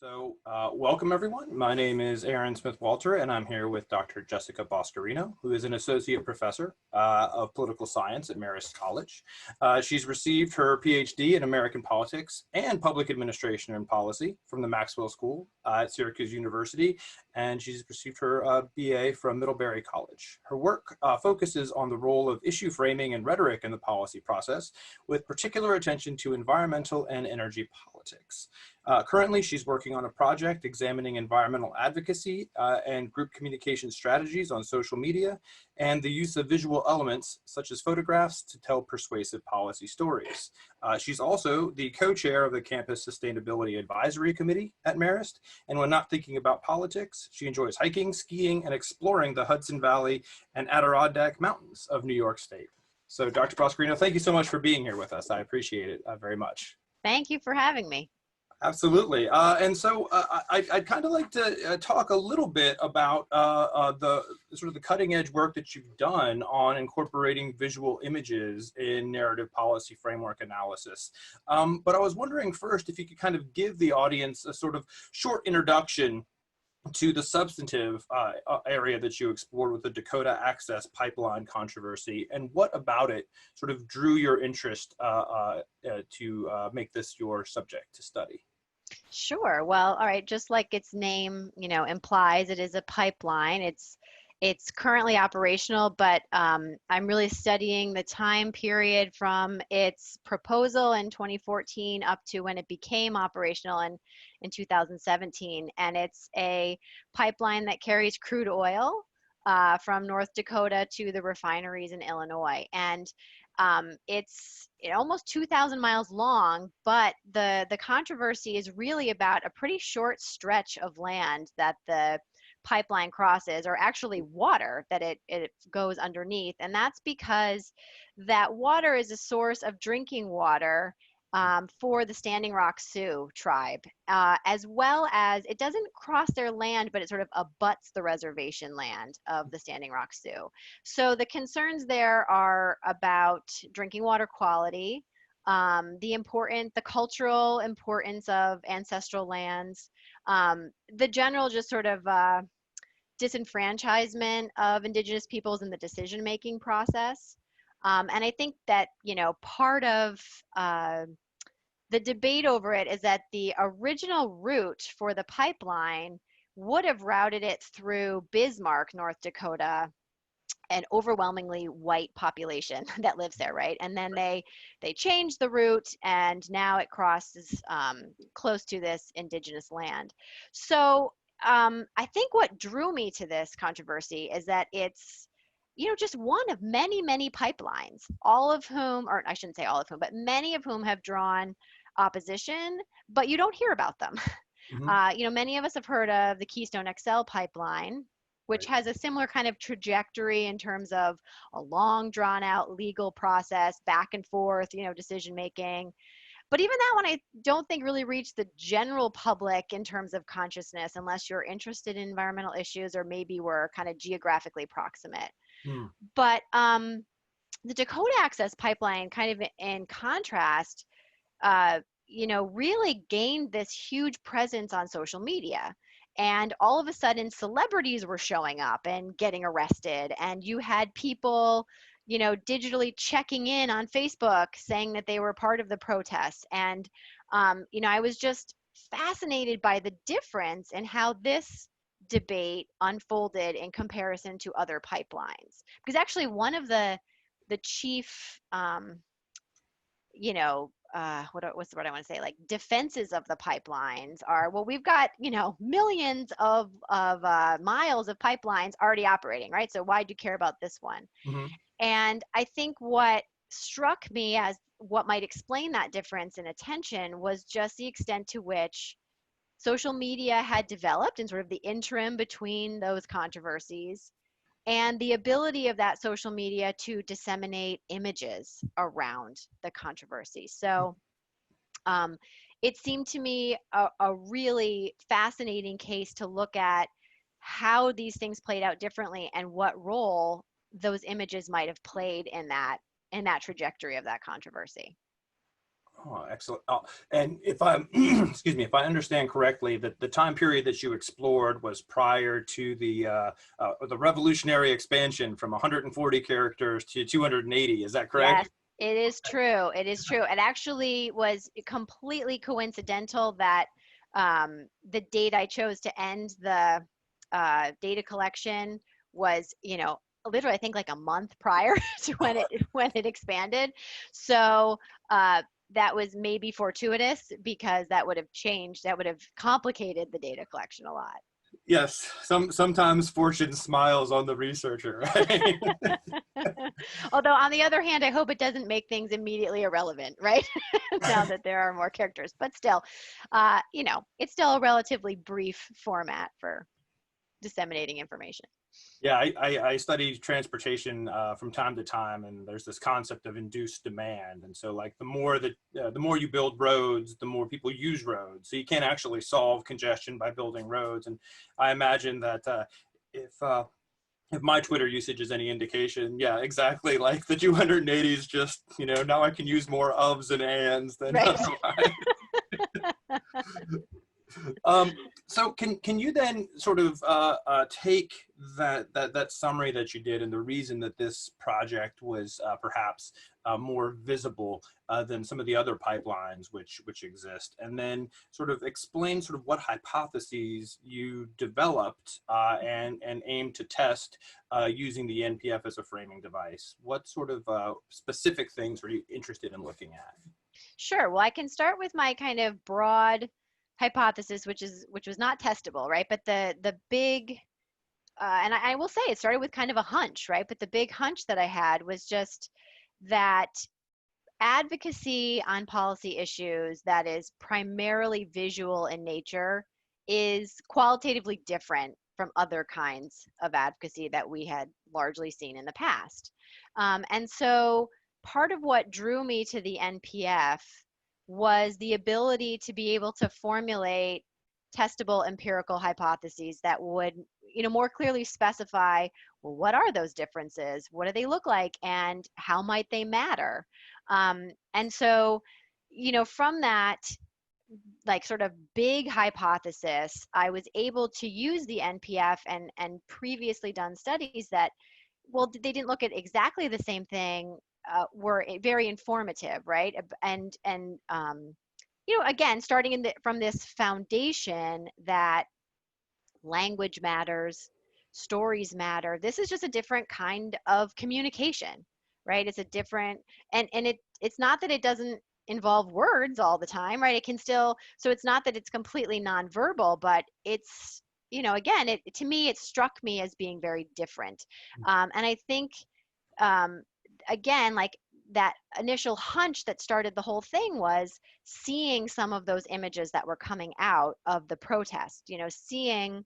Welcome everyone. My name is Aaron Smith-Walter, and I'm here with Dr. Jessica Boscarino, who is an associate professor of political science at Marist College. She's received her PhD in American politics and public administration and policy from the Maxwell School at Syracuse University, and she's received her BA from Middlebury College. Her work focuses on the role of issue framing and rhetoric in the policy process, with particular attention to environmental and energy politics. Currently, she's working on a project examining environmental advocacy and group communication strategies on social media and the use of visual elements such as photographs to tell persuasive policy stories. She's also the co-chair of the Campus Sustainability Advisory Committee at Marist, and when not thinking about politics, she enjoys hiking, skiing, and exploring the Hudson Valley and Adirondack Mountains of New York State. So Dr. Boscarino, thank you so much for being here with us. I appreciate it very much. Thank you for having me. Absolutely. I'd kind of like to talk a little bit about the sort of the cutting edge work that you've done on incorporating visual images in narrative policy framework analysis. But I was wondering first if you could kind of give the audience a sort of short introduction to the substantive area that you explored with the Dakota Access Pipeline controversy, and what about it sort of drew your interest to make this your subject to study? Sure. Well, all right. Just like its name, implies, it is a pipeline. It's currently operational, but I'm really studying the time period from its proposal in 2014 up to when it became operational in 2017. And it's a pipeline that carries crude oil from North Dakota to the refineries in Illinois. And it's almost 2,000 miles long, but the controversy is really about a pretty short stretch of land that the pipeline crosses, or actually water that it goes underneath. And that's because that water is a source of drinking water for the Standing Rock Sioux tribe, as well as it doesn't cross their land, but it sort of abuts the reservation land of the Standing Rock Sioux. So the concerns there are about drinking water quality, the cultural importance of ancestral lands, the general just sort of disenfranchisement of Indigenous peoples in the decision-making process. And I think that, part of the debate over it is that the original route for the pipeline would have routed it through Bismarck, North Dakota, an overwhelmingly white population that lives there, right? And then they changed the route, and now it crosses close to this indigenous land. So I think what drew me to this controversy is that it's just one of many, many pipelines, all of whom, or I shouldn't say all of whom, but many of whom have drawn opposition, but you don't hear about them. Mm-hmm. Many of us have heard of the Keystone XL pipeline, which Right. has a similar kind of trajectory in terms of a long drawn out legal process, back and forth, decision making. But even that one, I don't think really reached the general public in terms of consciousness, unless you're interested in environmental issues or maybe were kind of geographically proximate. Mm. But the Dakota Access Pipeline, kind of in contrast, really gained this huge presence on social media. And all of a sudden, celebrities were showing up and getting arrested. And you had people, digitally checking in on Facebook saying that they were part of the protest. And, I was just fascinated by the difference in how this debate unfolded in comparison to other pipelines. Because actually, one of the chief, what's the word I want to say? Like defenses of the pipelines are, well, we've got, millions of miles of pipelines already operating, right? So why do you care about this one? Mm-hmm. And I think what struck me as what might explain that difference in attention was just the extent to which social media had developed in sort of the interim between those controversies, and the ability of that social media to disseminate images around the controversy. So it seemed to me a really fascinating case to look at how these things played out differently and what role those images might have played in that trajectory of that controversy. Oh, excellent. Oh, and if I, excuse me, if I understand correctly, that the time period that you explored was prior to the revolutionary expansion from 140 characters to 280. Is that correct? Yes, it is true. It is true. It actually was completely coincidental that the date I chose to end the data collection was, literally I think like a month prior to when it expanded. So that was maybe fortuitous because that would have changed, that would have complicated the data collection a lot. Yes. Sometimes fortune smiles on the researcher, right? Although on the other hand, I hope it doesn't make things immediately irrelevant, right? Now that there are more characters, but still, it's still a relatively brief format for disseminating information. Yeah, I study transportation from time to time, and there's this concept of induced demand. And so, like, the more you build roads, the more people use roads. So you can't actually solve congestion by building roads. And I imagine that if uh, if my Twitter usage is any indication, yeah, exactly. Like the 280 is just, now I can use more ofs and ands than Right. otherwise. Um, so can you then sort of take that summary that you did and the reason that this project was perhaps more visible than some of the other pipelines which exist, and then sort of explain sort of what hypotheses you developed and aim to test using the NPF as a framing device? What sort of specific things are you interested in looking at? Sure. Well, I can start with my kind of broad hypothesis, which was not testable, right? But the big and I will say it started with kind of a hunch, right? But the big hunch that I had was just that advocacy on policy issues that is primarily visual in nature is qualitatively different from other kinds of advocacy that we had largely seen in the past. And so part of what drew me to the NPF was the ability to be able to formulate testable empirical hypotheses that would more clearly specify, well, what are those differences, what do they look like, and how might they matter. And so from that like sort of big hypothesis, I was able to use the NPF and previously done studies that, well, they didn't look at exactly the same thing, were very informative, right? And again, starting from this foundation that language matters, stories matter. This is just a different kind of communication, right? It's a different, and it's not that it doesn't involve words all the time, right? It can still, so it's not that it's completely nonverbal, but it's, again, to me, it struck me as being very different. And I think, um, again, like that initial hunch that started the whole thing was seeing some of those images that were coming out of the protest, seeing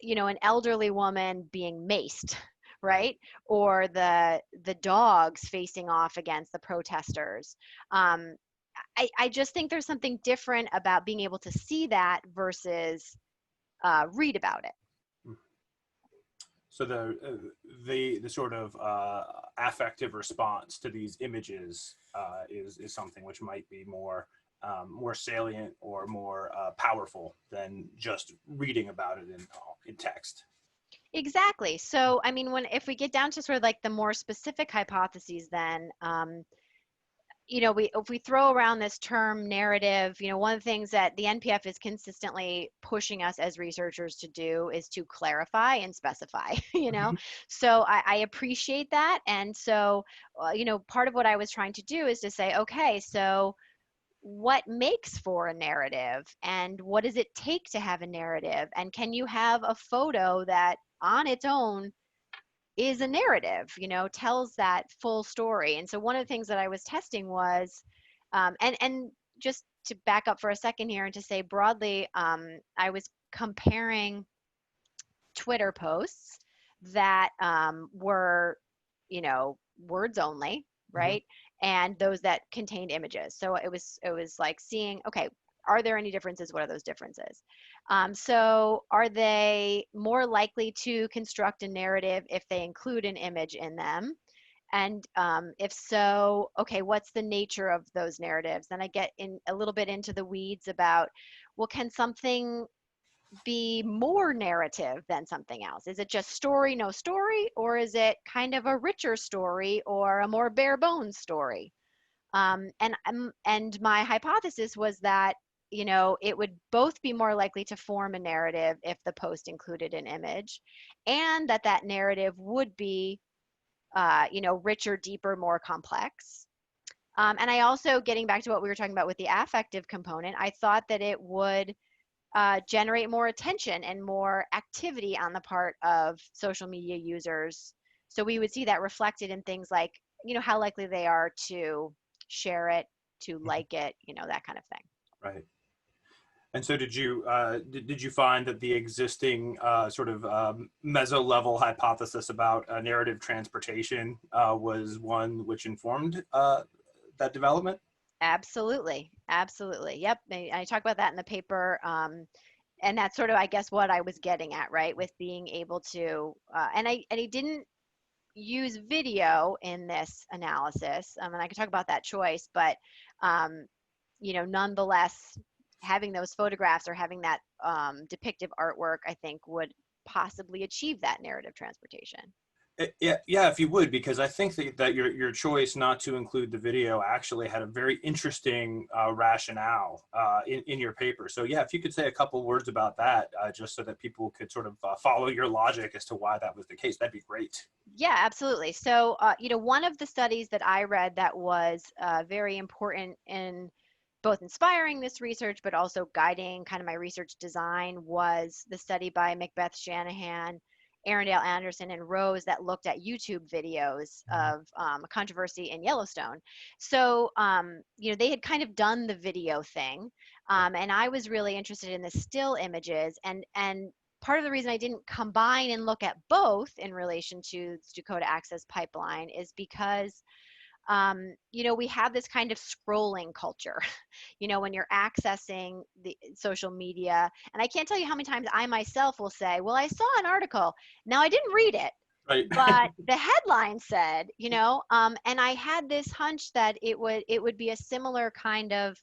an elderly woman being maced, right? Or the dogs facing off against the protesters. um, I just think there's something different about being able to see that versus read about it. So the sort of affective response to these images is something which might be more salient or more powerful than just reading about it in text. Exactly. So I mean, if we get down to sort of like the more specific hypotheses, then if we throw around this term narrative, one of the things that the NPF is consistently pushing us as researchers to do is to clarify and specify, Mhm. So I appreciate that. And so, part of what I was trying to do is to say, okay, so what makes for a narrative and what does it take to have a narrative? And can you have a photo that on its own is a narrative, tells that full story? And so one of the things that I was testing was, and just to back up for a second here and to say broadly, I was comparing Twitter posts that were, words only, Mhm. right? And those that contained images. So it was like seeing, okay, are there any differences? What are those differences? So are they more likely to construct a narrative if they include an image in them? And if so, okay, what's the nature of those narratives? Then I get in a little bit into the weeds about, well, can something be more narrative than something else? Is it just story, no story, or is it kind of a richer story or a more bare bones story? And my hypothesis was that, you know, it would both be more likely to form a narrative if the post included an image, and that that narrative would be, you know, richer, deeper, more complex. And I also, getting back to what we were talking about with the affective component, I thought that it would generate more attention and more activity on the part of social media users. So we would see that reflected in things like, you know, how likely they are to share it, to Mhm. like it, you know, that kind of thing. Right. And so did you find that the existing sort of meso level hypothesis about narrative transportation was one which informed that development? Absolutely. Absolutely. Yep. I talk about that in the paper. And that's sort of, I guess, what I was getting at, right? With being able to, and I didn't use video in this analysis. And I could talk about that choice, but um, you know, nonetheless, having those photographs or having that depictive artwork, I think, would possibly achieve that narrative transportation. Yeah, yeah, if you would, because I think that your choice not to include the video actually had a very interesting rationale in your paper. So yeah, if you could say a couple words about that, just so that people could sort of follow your logic as to why that was the case, that'd be great. Yeah, absolutely. So, you know, one of the studies that I read that was very important in both inspiring this research, but also guiding kind of my research design was the study by Macbeth Shanahan, Arundel Anderson, and Rose that looked at YouTube videos of a controversy in Yellowstone. So, you know, they had kind of done the video thing, and I was really interested in the still images, and part of the reason I didn't combine and look at both in relation to Dakota Access Pipeline is because, you know, we have this kind of scrolling culture, you know, when you're accessing the social media. And I can't tell you how many times I myself will say, well, I saw an article. Now, I didn't read it, Right. but the headline said, you know, and I had this hunch that it would be a similar kind of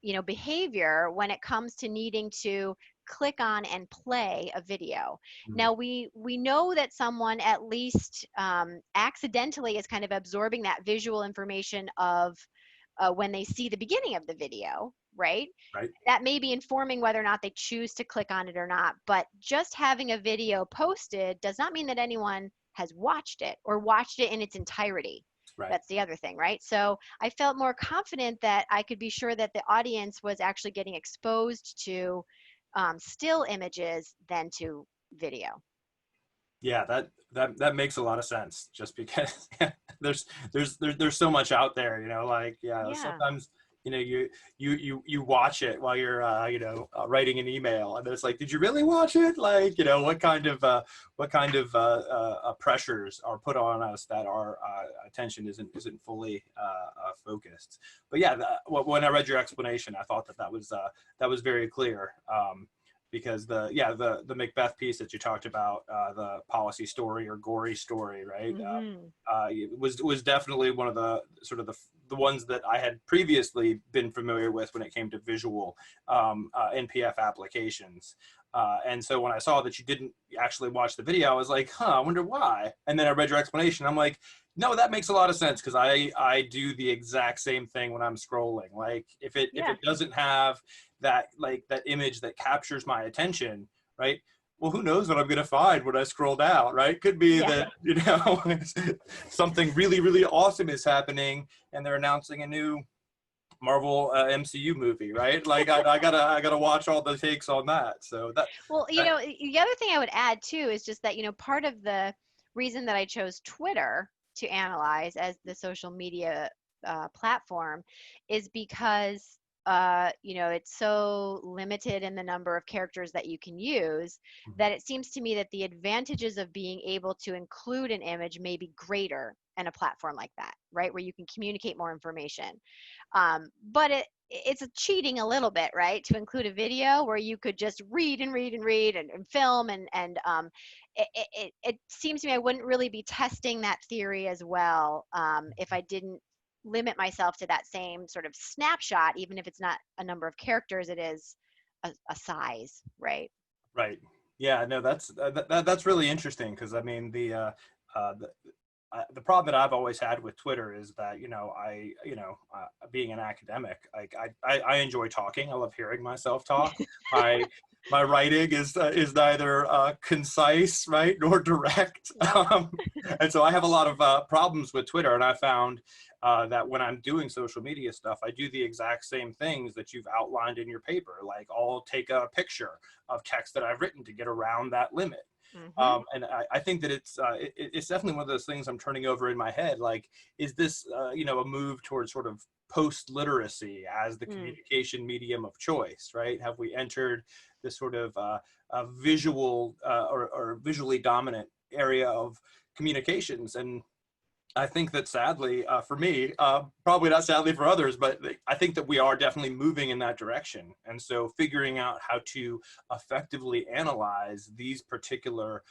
you know, behavior when it comes to needing to click on and play a video. Mm, Now we know that someone at least accidentally is kind of absorbing that visual information of when they see the beginning of the video, right? right. That may be informing whether or not they choose to click on it or not. But just having a video posted does not mean that anyone has watched it or watched it in its entirety. Right. That's the other thing, right? So I felt more confident that I could be sure that the audience was actually getting exposed to still images than to video. Yeah, that makes a lot of sense. Just because there's so much out there, you know. Like yeah, Yeah. sometimes you know you watch it while you're writing an email, and it's like, did you really watch it? Like you know what kind of pressures are put on us that our attention isn't fully focused. But yeah, when I read your explanation, I thought that was very clear. Because the Macbeth piece that you talked about, the policy story or gory story, right? Hmm. It was definitely one of the sort of the ones that I had previously been familiar with when it came to visual NPF applications. And so when I saw that you didn't actually watch the video, I was like, huh, I wonder why. And then I read your explanation. I'm like, no, that makes a lot of sense because I do the exact same thing when I'm scrolling. Like if Yeah. it doesn't have that like that image that captures my attention, right? Well, who knows what I'm gonna find when I scroll down, right? Could be Yeah. that you know something really awesome is happening and they're announcing a new Marvel MCU movie, right? Like I gotta watch all the takes on that. So Well, you that know, the other thing I would add too is just that, you know, part of the reason that I chose Twitter to analyze as the social media platform is because, you know, it's so limited in the number of characters that you can use that it seems to me that the advantages of being able to include an image may be greater and a platform like that, right? Where you can communicate more information. But it's a cheating a little bit, right? To include a video where you could just read and read and read and film it seems to me I wouldn't really be testing that theory as well if I didn't limit myself to that same sort of snapshot, even if it's not a number of characters, it is a size, right? Right. Yeah. No, that's really interesting because I mean the problem that I've always had with Twitter is that being an academic, like I enjoy talking. I love hearing myself talk. I My writing is neither concise, right, nor direct, No. and so I have a lot of problems with Twitter. And I found that when I'm doing social media stuff, I do the exact same things that you've outlined in your paper. Like I'll take a picture of text that I've written to get around that limit. Mm-hmm. And I think that it's definitely one of those things I'm turning over in my head. Like, is this a move towards sort of post literacy as the Mm. communication medium of choice? Right? Have we entered this sort of visual or visually dominant area of communications? And I think that sadly for me, probably not sadly for others, but I think that we are definitely moving in that direction. And so figuring out how to effectively analyze these particular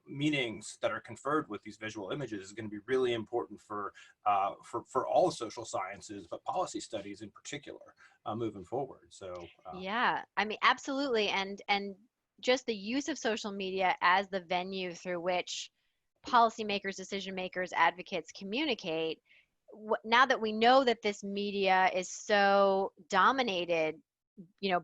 meanings that are conferred with these visual images is going to be really important for all the social sciences, but policy studies in particular moving forward. So Yeah, I mean, absolutely. And just the use of social media as the venue through which policymakers, decision makers, advocates communicate. Now that we know that this media is so dominated,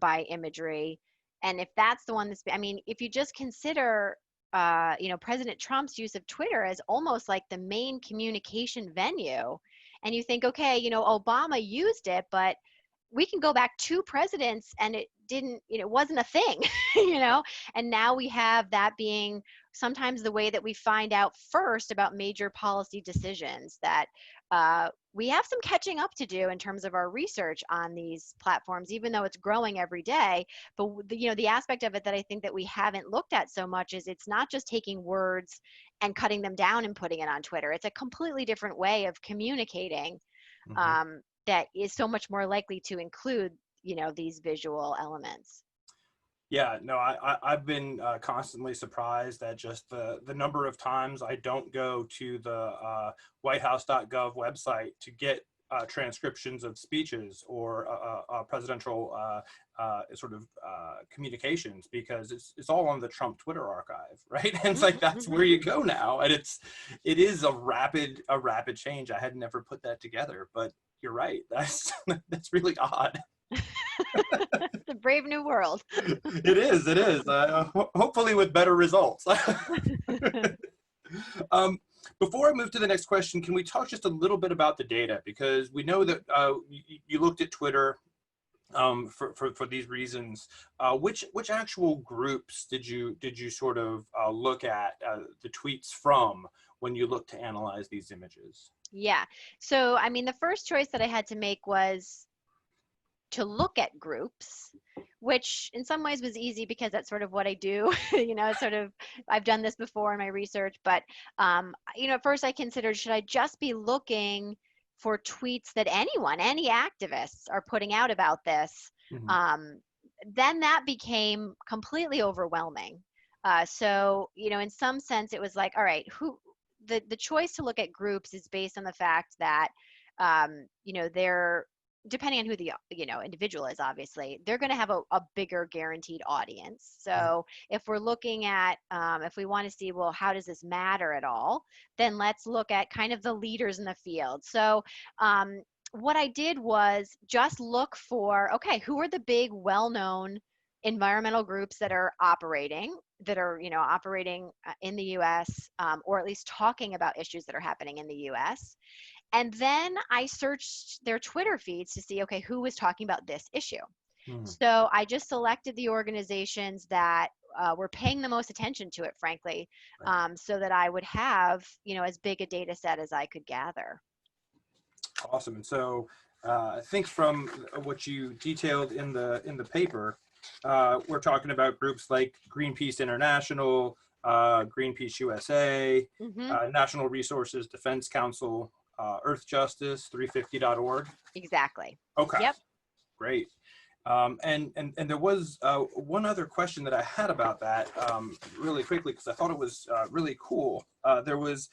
by imagery, and if that's the one I mean, if you just consider, President Trump's use of Twitter as almost like the main communication venue, and you think, okay, Obama used it, but we can go back 2 presidents and it didn't, it wasn't a thing, and now we have that being sometimes the way that we find out first about major policy decisions that we have some catching up to do in terms of our research on these platforms, even though it's growing every day. But the aspect of it that I think that we haven't looked at so much is it's not just taking words and cutting them down and putting it on Twitter. It's a completely different way of communicating. mhm. That is so much more likely to include, these visual elements. Yeah, no, I've been constantly surprised at just the number of times I don't go to the whitehouse.gov website to get transcriptions of speeches or presidential sort of communications, because it's all on the Trump Twitter archive, right? And it's like that's where you go now, and it is a rapid change. I had never put that together, but you're right. That's really odd. It's a brave new world. It is. It is. Hopefully, with better results. um, Before I move to the next question, can we talk just a little bit about the data? Because we know that you looked at Twitter for these reasons. Which actual groups did you sort of look at the tweets from when you looked to analyze these images? Yeah. So, I mean, the first choice that I had to make was to look at groups, which in some ways was easy because that's sort of what I do. Sort of, I've done this before in my research, but, at first I considered, should I just be looking for tweets that any activists are putting out about this? Mhm. Then that became completely overwhelming. So, in some sense, it was like, all right, the choice to look at groups is based on the fact that, they're, depending on who the individual is, obviously they're going to have a bigger guaranteed audience. So if we're looking at if we want to see, well, how does this matter at all, then let's look at kind of the leaders in the field. So what I did was just look for, okay, who are the big well-known environmental groups that are operating in the US, or at least talking about issues that are happening in the US. And then I searched their Twitter feeds to see, okay, who was talking about this issue. Mhm. So I just selected the organizations that were paying the most attention to it, frankly, Right. so that I would have, as big a data set as I could gather. Awesome. And so I think from what you detailed in the paper, we're talking about groups like Greenpeace International, Greenpeace USA, Hmm. National Resources Defense Council, Earth Justice, 350.org. Exactly. Okay, Yep. great. And there was one other question that I had about that really quickly because I thought it was really cool. There was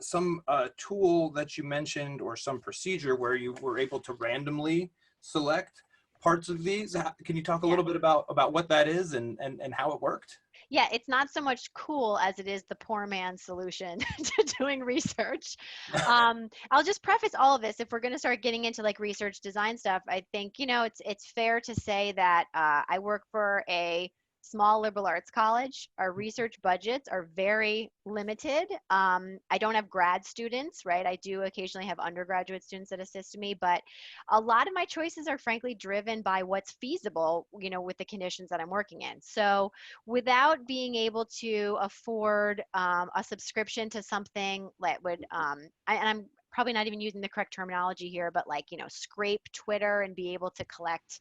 some tool that you mentioned or some procedure where you were able to randomly select parts of these. Can you talk a Yeah. little bit about what that is and how it worked? Yeah, it's not so much cool as it is the poor man's solution to doing research. I'll just preface all of this. If we're going to start getting into like research design stuff, I think, it's fair to say that I work for a small liberal arts college. Our research budgets are very limited. I don't have grad students, right? I do occasionally have undergraduate students that assist me, but a lot of my choices are frankly driven by what's feasible, with the conditions that I'm working in. So without being able to afford a subscription to something that would, and I'm probably not even using the correct terminology here, but like, scrape Twitter and be able to collect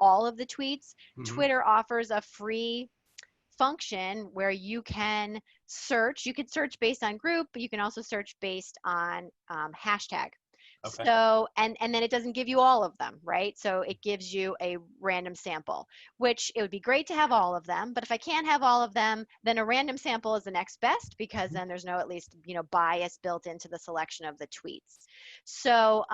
all of the tweets. Hmm. Twitter offers a free function where you could search based on group, but you can also search based on hashtag. Okay. And then it doesn't give you all of them, right? So it gives you a random sample, which it would be great to have all of them, but if I can't have all of them, then a random sample is the next best because then there's no at least, bias built into the selection of the tweets. So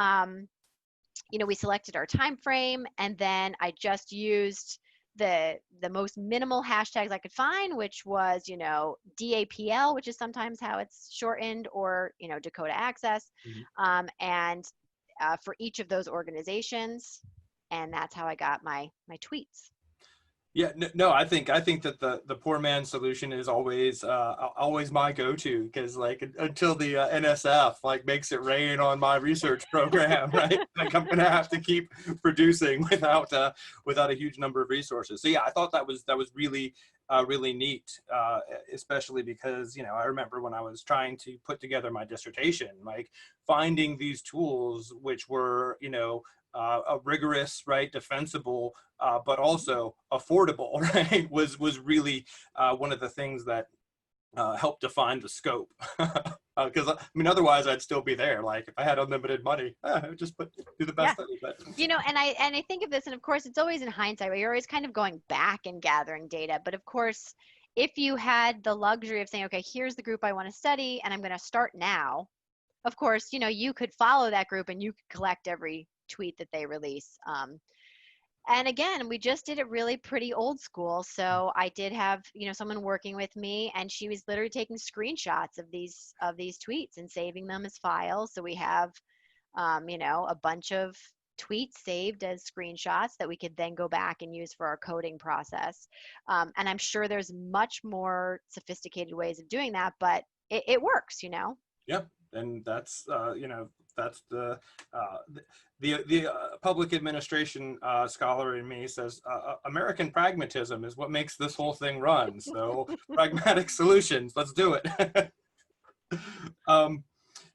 we selected our time frame, and then I just used the most minimal hashtags I could find, which was, DAPL, which is sometimes how it's shortened, or, Dakota Access, Mhm. and for each of those organizations, and that's how I got my tweets. Yeah, no, I think that the poor man solution is always my go-to because like until the NSF like makes it rain on my research program, right? Like I'm gonna have to keep producing without a huge number of resources. So yeah, I thought that was really neat, especially because I remember when I was trying to put together my dissertation, like finding these tools which were a rigorous, right, defensible, but also affordable, right, was really one of the things that helped define the scope. Because I mean, otherwise I'd still be there. Like if I had unlimited money, I would just do the Yeah. best thing. But And I think of this, and of course it's always in hindsight, right? You're always kind of going back and gathering data. But of course, if you had the luxury of saying, okay, here's the group I want to study, and I'm going to start now, of course, you could follow that group and you could collect every tweet that they release. And again, we just did it really pretty old school. So I did have, someone working with me, and she was literally taking screenshots of these tweets and saving them as files. So we have, a bunch of tweets saved as screenshots that we could then go back and use for our coding process. And I'm sure there's much more sophisticated ways of doing that, but it works. yep, and that's the public administration scholar in me says American pragmatism is what makes this whole thing run. So pragmatic solutions, let's do it. um,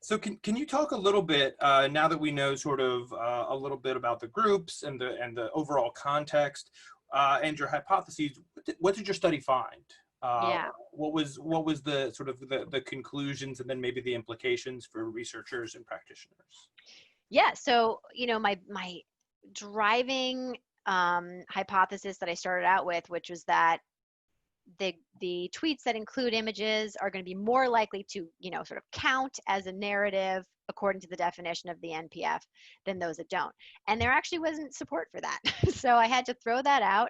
so can you talk a little bit now that we know sort of a little bit about the groups and the overall context and your hypotheses? What did your study find? Yeah. What was the sort of the conclusions and then maybe the implications for researchers and practitioners? Yeah. So, my driving hypothesis that I started out with, which was that the tweets that include images are going to be more likely to, sort of count as a narrative according to the definition of the NPF than those that don't. And there actually wasn't support for that. So I had to throw that out.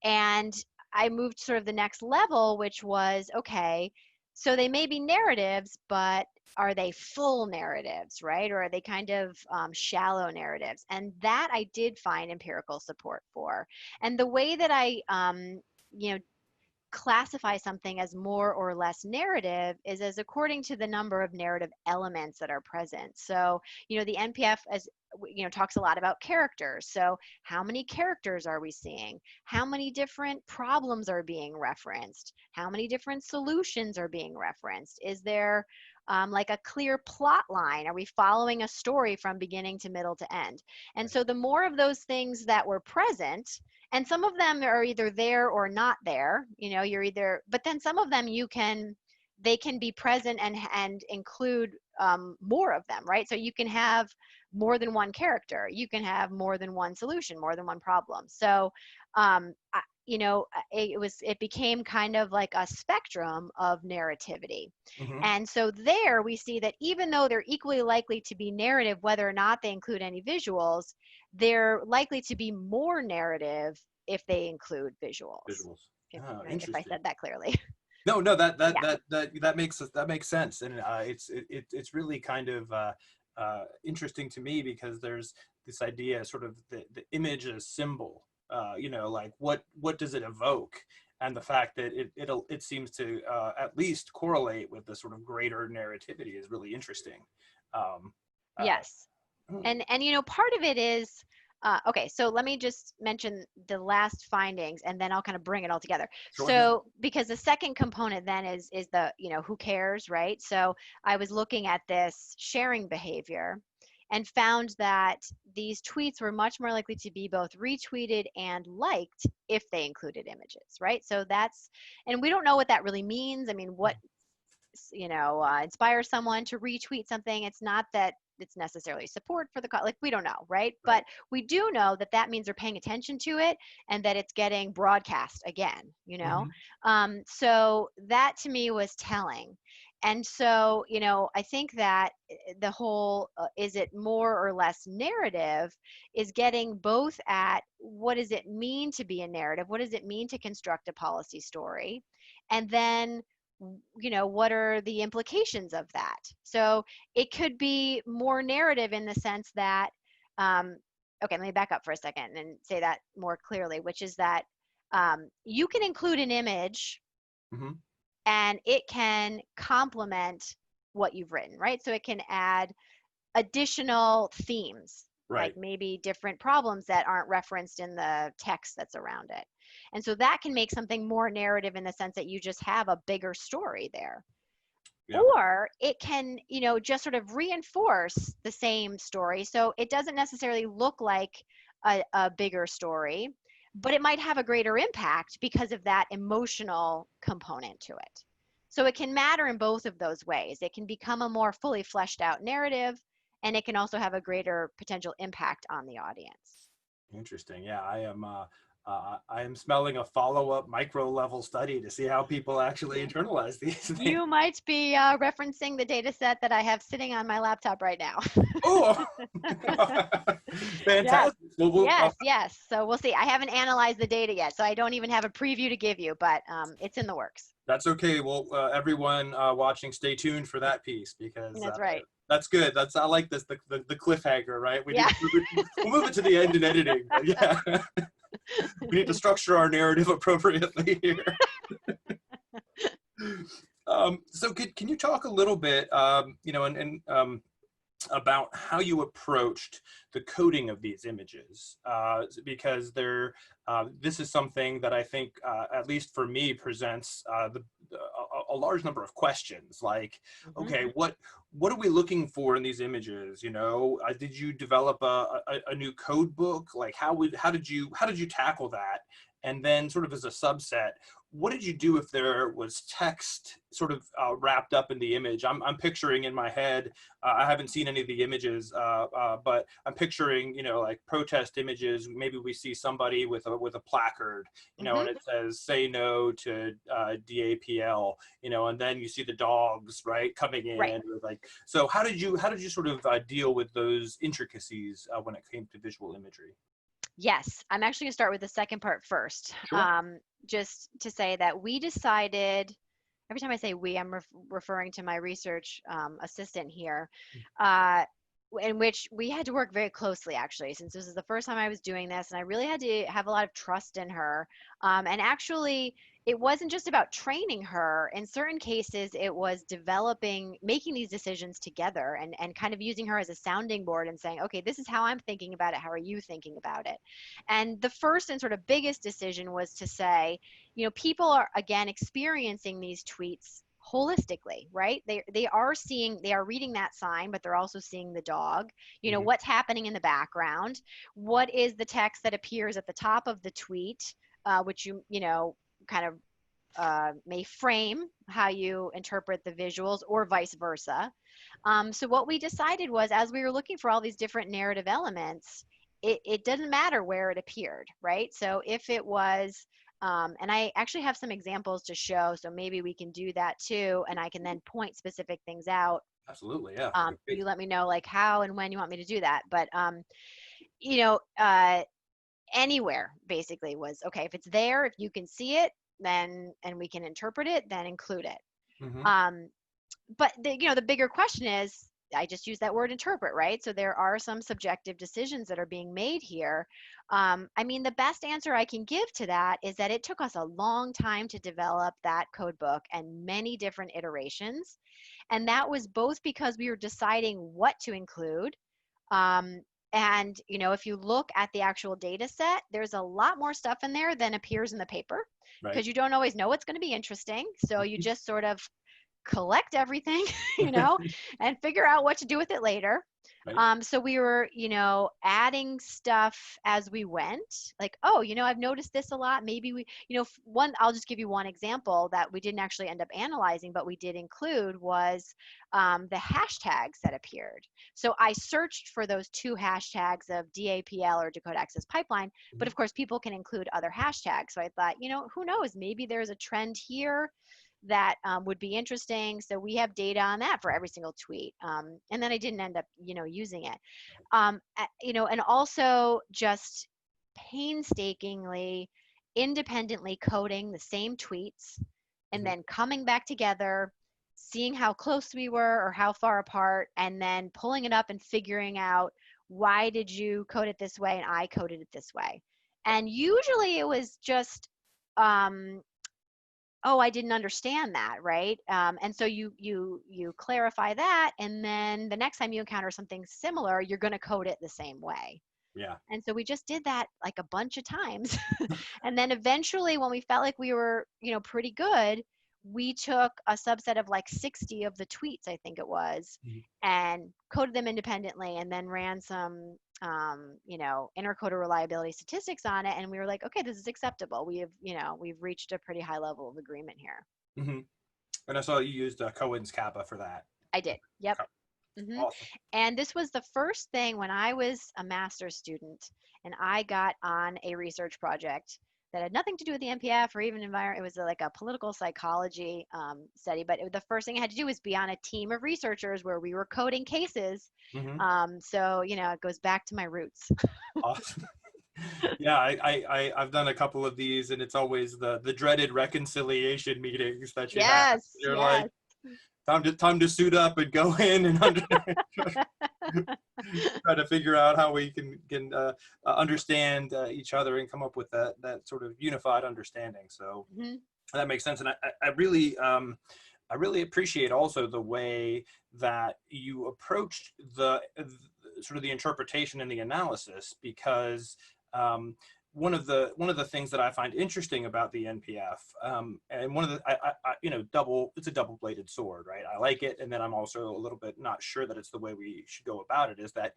And I moved sort of the next level, which was, okay, so they may be narratives, but are they full narratives, right? Or are they kind of shallow narratives? And that I did find empirical support for. And the way that I, you know, classify something as more or less narrative is as according to the number of narrative elements that are present. So, the NPF, as talks a lot about characters. So how many characters are we seeing? How many different problems are being referenced? How many different solutions are being referenced? Is there like a clear plot line? Are we following a story from beginning to middle to end? And so the more of those things that were present, And some of them are either there or not there. You're either, but then some of them they can be present and include more of them, right? So you can have more than one character, you can have more than one solution, more than one problem. So it became kind of like a spectrum of narrativity. Hmm. And so there we see that even though they're equally likely to be narrative, whether or not they include any visuals, they're likely to be more narrative if they include visuals. Visuals. If, Oh, if I interesting. said that clearly. No, no, Yeah. that makes sense, and it's really kind of interesting to me because there's this idea, sort of the image as symbol. Like what does it evoke, and the fact that it seems to at least correlate with the sort of greater narrativity is really interesting. Um, uh, Yes. And part of it is okay, so let me just mention the last findings and then I'll kind of bring it all together. sure, yeah. So because the second component then is the, who cares, right? So I was looking at this sharing behavior and found that these tweets were much more likely to be both retweeted and liked if they included images, right? So and we don't know what that really means. I mean, what inspire someone to retweet something? It's not that it's necessarily support for the like, we don't know, right? Right. But we do know that that means they're paying attention to it and that it's getting broadcast again. Hmm. So that to me was telling. And so I think that the whole is it more or less narrative is getting both at what does it mean to be a narrative, what does it mean to construct a policy story, and then what are the implications of that? So it could be more narrative in the sense that, okay, let me back up for a second and say that more clearly, which is that you can include an image Hmm. and it can complement what you've written, right? So it can add additional themes, like Right. maybe different problems that aren't referenced in the text that's around it. And so that can make something more narrative in the sense that you just have a bigger story there. Yeah. Or it can, just sort of reinforce the same story. So it doesn't necessarily look like a bigger story, but it might have a greater impact because of that emotional component to it. So it can matter in both of those ways. It can become a more fully fleshed out narrative, and it can also have a greater potential impact on the audience. Interesting. Yeah, I am smelling a follow-up micro level study to see how people actually internalize these things. You might be referencing the data set that I have sitting on my laptop right now. Oh, Yes, fantastic. yes. So we'll see. I haven't analyzed the data yet, so I don't even have a preview to give you, but it's in the works. That's okay. Well, everyone watching, stay tuned for that piece because That's right. that's good. I like this the cliffhanger, right? Yeah. We'll move it to the end in editing. But yeah, we need to structure our narrative appropriately here. So can you talk a little bit, about how you approached the coding of these images, because this is something that I think, at least for me, presents a large number of questions. Like, Mhm. okay, what are we looking for in these images? Did you develop a new code book? Like, how did you tackle that? And then, sort of as a subset, what did you do if there was text sort of wrapped up in the image? I'm picturing in my head, I haven't seen any of the images, but I'm picturing, like protest images. Maybe we see somebody with a placard, and Mhm. it says "Say no to DAPL," and then you see the dogs, right, coming Right. in. Like, so how did you sort of deal with those intricacies when it came to visual imagery? Yes, I'm actually going to start with the second part first. Sure. Just to say that we decided, every time I say we, I'm referring to my research assistant here, uh, in which we had to work very closely, actually, since this is the first time I was doing this, and I really had to have a lot of trust in her. And actually, it wasn't just about training her. In certain cases, it was making these decisions together and kind of using her as a sounding board and saying, okay, this is how I'm thinking about it. How are you thinking about it? And the first and sort of biggest decision was to say, people are, again, experiencing these tweets holistically, right? They are reading that sign, but they're also seeing the dog. Hmm. What's happening in the background? What is the text that appears at the top of the tweet, which kind of may frame how you interpret the visuals, or vice versa. So what we decided was, as we were looking for all these different narrative elements, it doesn't matter where it appeared, right? So if it was, and I actually have some examples to show, so maybe we can do that too, and I can then point specific things out. Absolutely, yeah. You let me know like how and when you want me to do that. But you know, uh, anywhere basically was okay. If it's there, if you can see it, then and we can interpret it, then include it. Hmm. Um, but the bigger question is, I just use that word interpret, right? So there are some subjective decisions that are being made here. I mean, the best answer I can give to that is that it took us a long time to develop that code book and many different iterations. And that was both because we were deciding what to include. And if you look at the actual data set, there's a lot more stuff in there than appears in the paper, Right. because you don't always know what's going to be interesting. So you just sort of collect everything, and figure out what to do with it later. Right. So we were, adding stuff as we went. Like, oh, I've noticed this a lot. Maybe we, I'll just give you one example that we didn't actually end up analyzing, but we did include was the hashtags that appeared. So I searched for those two hashtags of DAPL, or Dakota Access Pipeline, but of course people can include other hashtags. So I thought, who knows, maybe there's a trend here that would be interesting. So we have data on that for every single tweet. And then I didn't end up, using it. And also just painstakingly, independently coding the same tweets, and Mhm. then coming back together, seeing how close we were or how far apart, and then pulling it up and figuring out, why did you code it this way and I coded it this way? And usually it was just, oh, I didn't understand that, right? And so you clarify that, and then the next time you encounter something similar, you're going to code it the same way. Yeah. And so we just did that like a bunch of times. And then eventually, when we felt like we were, pretty good, we took a subset of like 60 of the tweets, I think it was, Mhm. and coded them independently, and then ran some, intercoder reliability statistics on it. And we were like, okay, this is acceptable. We've reached a pretty high level of agreement here. Mhm. And I saw you used Cohen's Kappa for that. I did. Yep. Okay. hmm Awesome. And this was the first thing when I was a master's student and I got on a research project that had nothing to do with the NPF or even environment. It was like a political psychology study, but the first thing I had to do was be on a team of researchers where we were coding cases. Hmm. So, it goes back to my roots. Awesome. Yeah, I've done a couple of these, and it's always the dreaded reconciliation meetings that you have. Yes, You're like, yes. time to suit up and go in and try to figure out how we can understand each other and come up with that sort of unified understanding. So hmm that makes sense, and I really appreciate also the way that you approached the sort of the interpretation and the analysis, because um, one of the things that I find interesting about the NPF, and one of the it's a double-bladed sword, right? I like it, and then I'm also a little bit not sure that it's the way we should go about it. Is that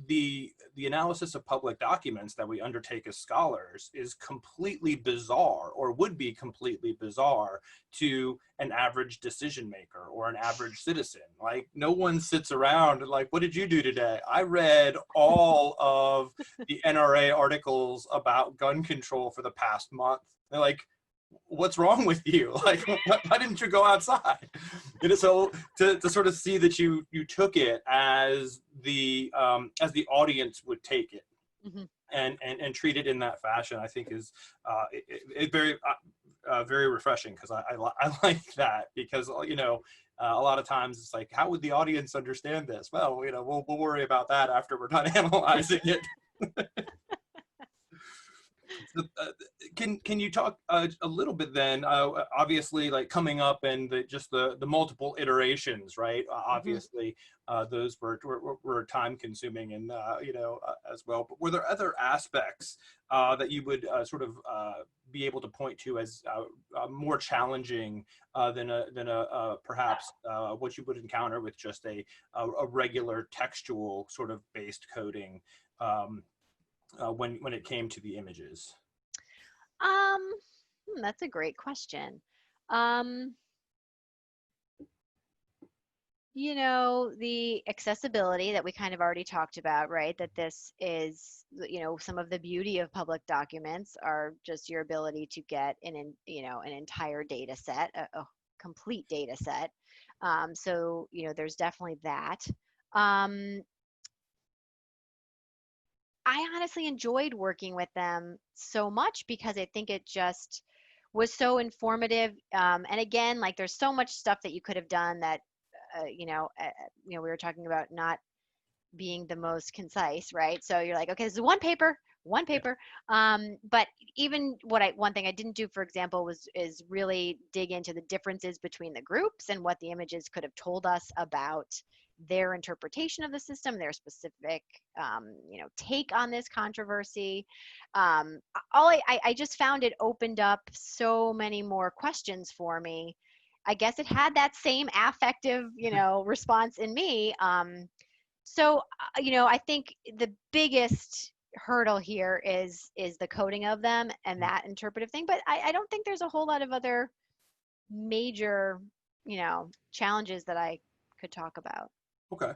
the analysis of public documents that we undertake as scholars is completely bizarre, or would be completely bizarre to an average decision maker or an average citizen. Like, no one sits around and like, what did you do today? I read all of the NRA articles about gun control for the past month. They're like, what's wrong with you? Like, why didn't you go outside? And so to sort of see that you took it as the audience would take it, hmm and treat it in that fashion, I think is very refreshing, because I like that, because a lot of times it's like, how would the audience understand this? Well, we'll worry about that after we're done analyzing it. Can you talk a little bit then? Obviously, like coming up and just the multiple iterations, right? Mhm. Obviously, those were time consuming and as well. But were there other aspects that you would sort of be able to point to as more challenging than perhaps what you would encounter with just a regular textual sort of based coding um, when it came to the images? Um, that's a great question. Um, the accessibility that we kind of already talked about, right? That this is, some of the beauty of public documents are just your ability to get an entire data set, a complete data set. So, there's definitely that. Um, I honestly enjoyed working with them so much because I think it just was so informative. And again, like there's so much stuff that you could have done that, we were talking about not being the most concise, right? So you're like, okay, this is one paper, one Yeah. paper. But even one thing I didn't do, for example, is really dig into the differences between the groups and what the images could have told us about their interpretation of the system, their specific, take on this controversy. I just found it opened up so many more questions for me. I guess it had that same affective, response in me. So, I think the biggest hurdle here is the coding of them and that interpretive thing. But I don't think there's a whole lot of other major, challenges that I could talk about. Okay.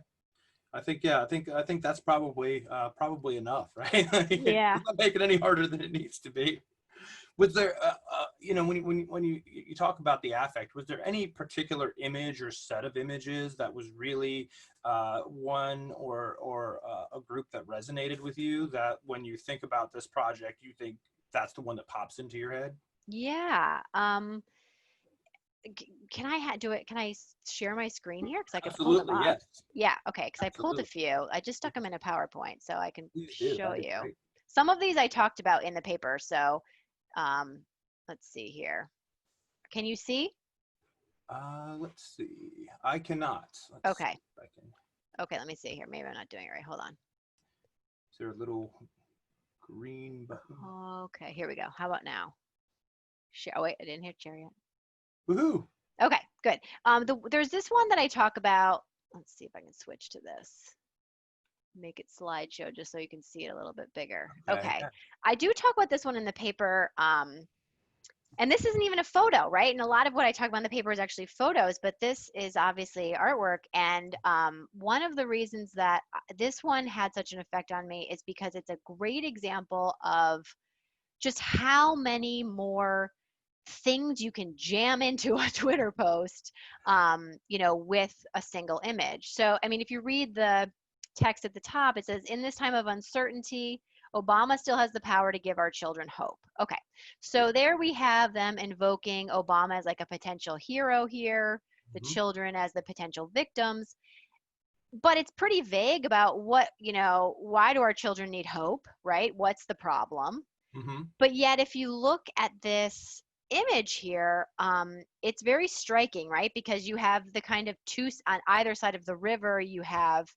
I think yeah. I think that's probably enough, right? Like, Yeah. it's not make it any harder than it needs to be. Was there, when you talk about the affect, was there any particular image or set of images that was really one or a group that resonated with you? That when you think about this project, you think that's the one that pops into your head? Yeah. Can I do it? Can I share my screen here? Because I could pull them Absolutely, up. yes. Yeah. Okay. Because I pulled a Absolutely. few. I just stuck them in a PowerPoint so I can Please do. show That'd be you. great. Some of these I talked about in the paper. So um, let's see here. Can you see? Let's see. I cannot. Let's see Okay. if I can. Okay. Let me see here. Maybe I'm not doing it right. Hold on. Is there a little green button? Okay. Here we go. How about now? Share. Oh, wait. I didn't hit share yet. Woohoo! Okay. Good. There's this one that I talk about. Let's see if I can switch to this. Make it slideshow just so you can see it a little bit bigger. Okay. Okay. Yeah. I do talk about this one in the paper. And this isn't even a photo, right? And a lot of what I talk about in the paper is actually photos, but this is obviously artwork. And one of the reasons that this one had such an effect on me is because it's a great example of just how many more things you can jam into a Twitter post, with a single image. So, I mean, if you read the text at the top, it says, in this time of uncertainty, Obama still has the power to give our children hope. Okay, Right. so there we have them invoking Obama as like a potential hero here, the Mm-hmm. children as the potential victims. But it's pretty vague about why do our children need hope, right? What's the problem? Mm-hmm. But yet, if you look at this image here, it's very striking, right? Because you have the kind of on either side of the river, you have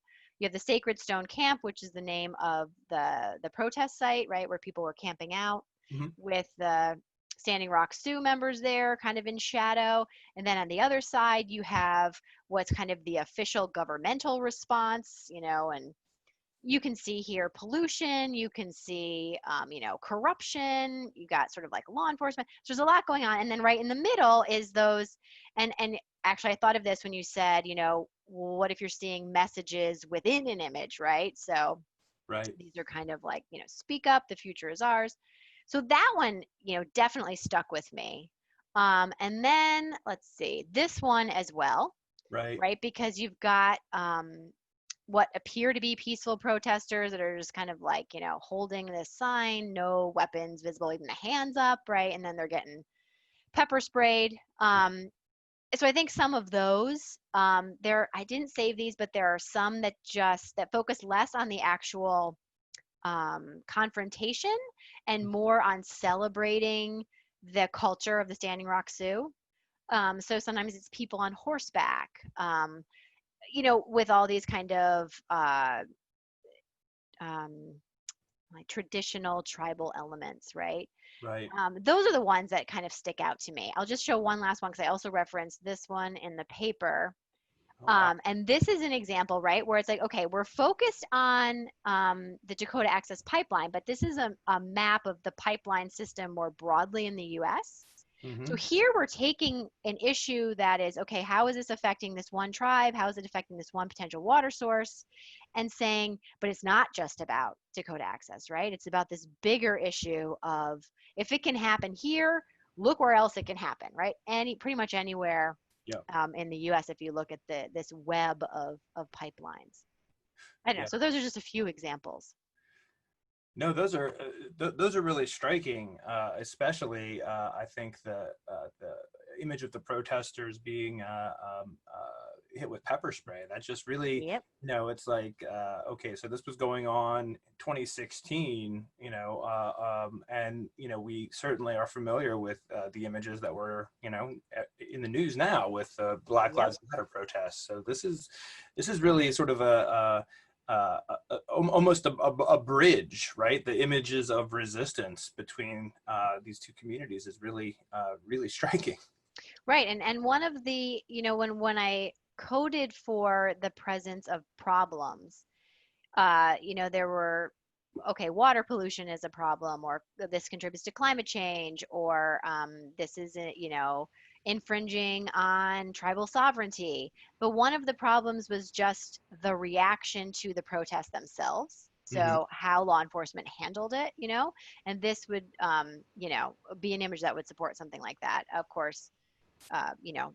the Sacred Stone Camp, which is the name of the protest site, right, where people were camping out, Mm-hmm. with the Standing Rock Sioux members there, kind of in shadow. And then on the other side, you have what's kind of the official governmental response, and you can see here pollution, you can see corruption, you got sort of like law enforcement, so there's a lot going on. And then right in the middle is those, and actually I thought of this when you said, what if you're seeing messages within an image, right? So Right. these are kind of like, speak up, the future is ours. So that one, definitely stuck with me. And then let's see, this one as well, Right. right? Because you've got what appear to be peaceful protesters that are just kind of like, holding this sign, no weapons visible, even the hands up, right? And then they're getting pepper sprayed. So I think some of those, I didn't save these, but there are some that focus less on the actual confrontation and more on celebrating the culture of the Standing Rock Sioux. So sometimes it's people on horseback, with all these kind of um, like traditional tribal elements, right? Right. Those are the ones that kind of stick out to me. I'll just show one last one because I also referenced this one in the paper. Oh, wow. And this is an example, right, where it's like, okay, we're focused on the Dakota Access Pipeline, but this is a map of the pipeline system more broadly in the US. So Hmm. here we're taking an issue that is, okay, how is this affecting this one tribe? How is it affecting this one potential water source? And saying, but it's not just about Dakota Access, right? It's about this bigger issue of if it can happen here, look where else it can happen, right? Pretty much anywhere Yeah. in the U.S. if you look at this web of pipelines. I don't know. Yeah. So those are just a few examples. No, those are really striking, especially I think the image of the protesters being hit with pepper spray. That just really, Yep. it's like okay, so this was going on 2016, and we certainly are familiar with the images that were in the news now with Black Yep. Lives Matter protests. So this is really sort of almost a bridge, right? The images of resistance between these two communities is really, really striking. Right. And one of the, when I coded for the presence of problems, there were, okay, water pollution is a problem, or this contributes to climate change, or this is, infringing on tribal sovereignty. But one of the problems was just the reaction to the protests themselves. Hmm. So how law enforcement handled it, and this would, be an image that would support something like that. Of course, uh, you know,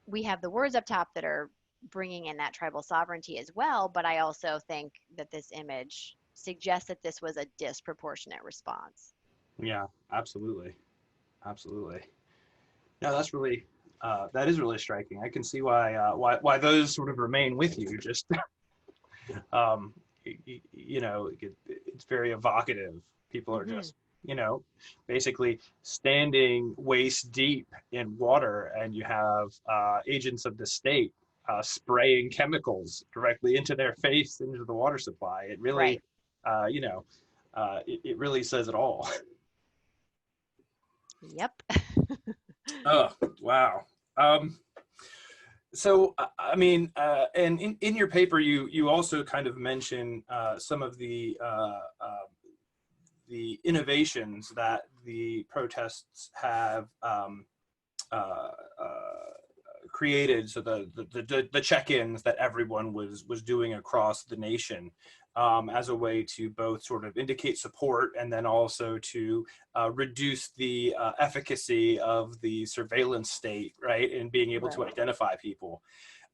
we have the words up top that are bringing in that tribal sovereignty as well, but I also think that this image suggests that this was a disproportionate response. Yeah, absolutely, absolutely. No, that is really striking. I can see why those sort of remain with you. Just um, it's very evocative. People are Hmm. just, basically standing waist deep in water, and you have agents of the state spraying chemicals directly into their face, into the water supply. It really, Right. it really says it all. Yep. Oh, wow. Um, So, I mean, and in your paper, you also kind of mention some of the innovations that the protests have uh, created. So the check-ins that everyone was doing across the nation, as a way to both sort of indicate support and then also to reduce the efficacy of the surveillance state, right, and being able to Right. identify people.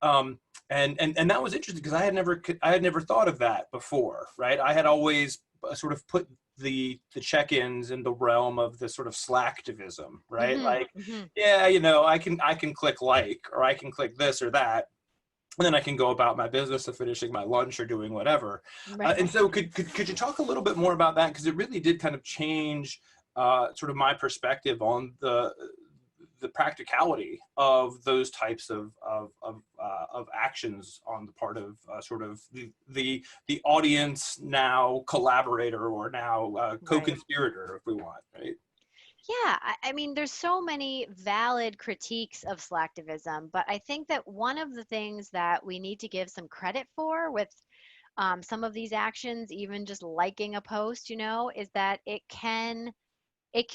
Um, and that was interesting because I had never thought of that before, right? I had always sort of put the check-ins in the realm of the sort of slacktivism, right? Hmm. Like, Hmm. yeah, I can click like, or I can click this or that, and then I can go about my business of finishing my lunch or doing whatever. And Right. so, could you talk a little bit more about that? Because it really did kind of change sort of my perspective on the practicality of those types of actions on the part of sort of the audience, now collaborator, or now Right. co-conspirator, if we want, right? Yeah, I mean, there's so many valid critiques of slacktivism, but I think that one of the things that we need to give some credit for with some of these actions, even just liking a post, is that it can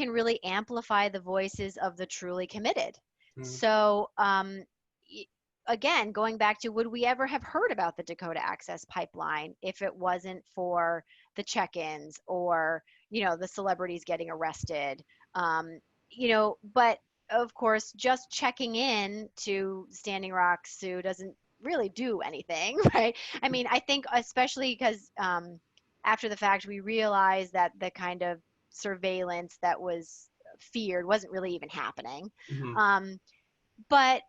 really amplify the voices of the truly committed. Mm. So, again, going back to would we ever have heard about the Dakota Access Pipeline if it wasn't for the check-ins or, the celebrities getting arrested? But of course, just checking in to Standing Rock Sioux doesn't really do anything, right? I mean, I think especially because after the fact, we realized that the kind of surveillance that was feared wasn't really even happening. Mhm. Um, but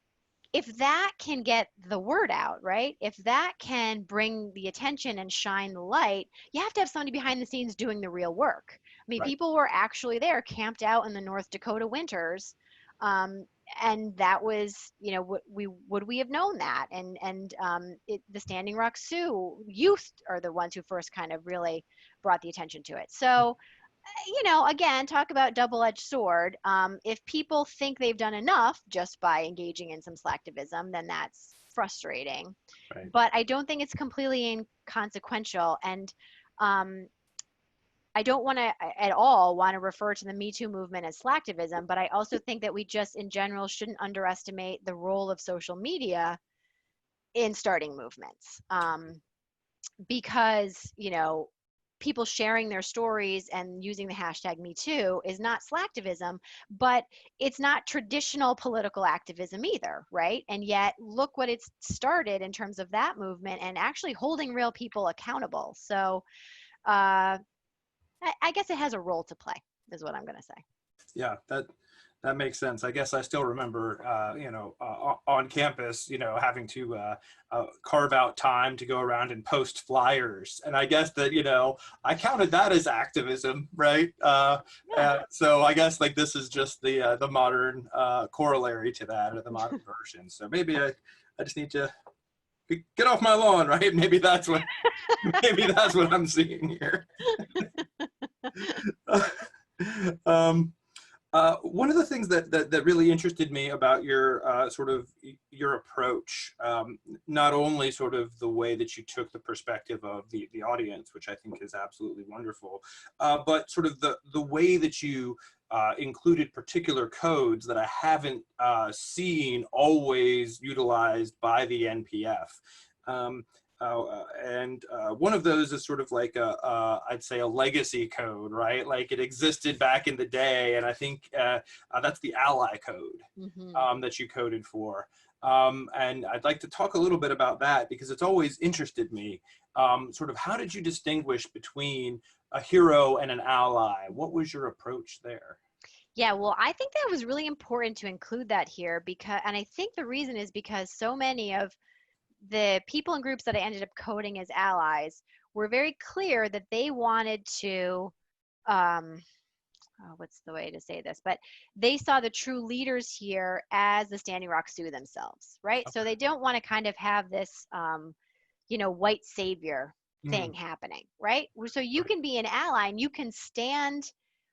if that can get the word out, right? If that can bring the attention and shine the light, you have to have somebody behind the scenes doing the real work. I mean, Right. people were actually there, camped out in the North Dakota winters, um, and that was, would we have known that? The Standing Rock Sioux youth are the ones who first kind of really brought the attention to it. So again, talk about double-edged sword. If people think they've done enough just by engaging in some slacktivism, then that's frustrating. Right. But I don't think it's completely inconsequential. And um, I don't want to at all want to refer to the Me Too movement as slacktivism, but I also think that we just in general shouldn't underestimate the role of social media in starting movements. Because people sharing their stories and using the hashtag Me Too is not slacktivism, but it's not traditional political activism either, right? And yet look what it's started in terms of that movement and actually holding real people accountable. So I guess it has a role to play, is what I'm going to say. Yeah, that makes sense. I guess I still remember, on campus, having to carve out time to go around and post flyers, and I guess that I counted that as activism, right? Yeah. So I guess like this is just the modern corollary to that, or the modern version. So maybe I just need to get off my lawn, right? Maybe that's what I'm seeing here. um, One of the things that really interested me about your sort of your approach, not only sort of the way that you took the perspective of the audience, which I think is absolutely wonderful, but sort of the way that you included particular codes that I haven't seen always utilized by the NPF. Um, and one of those is sort of like I'd say a legacy code, right? Like it existed back in the day, and I think that's the ally code Hmm. that you coded for. And I'd like to talk a little bit about that because it's always interested me. Sort of how did you distinguish between a hero and an ally? What was your approach there? Yeah, well, I think that was really important to include that here and I think the reason is because so many of the people and groups that I ended up coding as allies were very clear that they wanted to, um, what's the way to say this? But they saw the true leaders here as the Standing Rock Sioux themselves, right? So they don't want to kind of have this, white savior Mm, thing happening, right? So you can be an ally and you can stand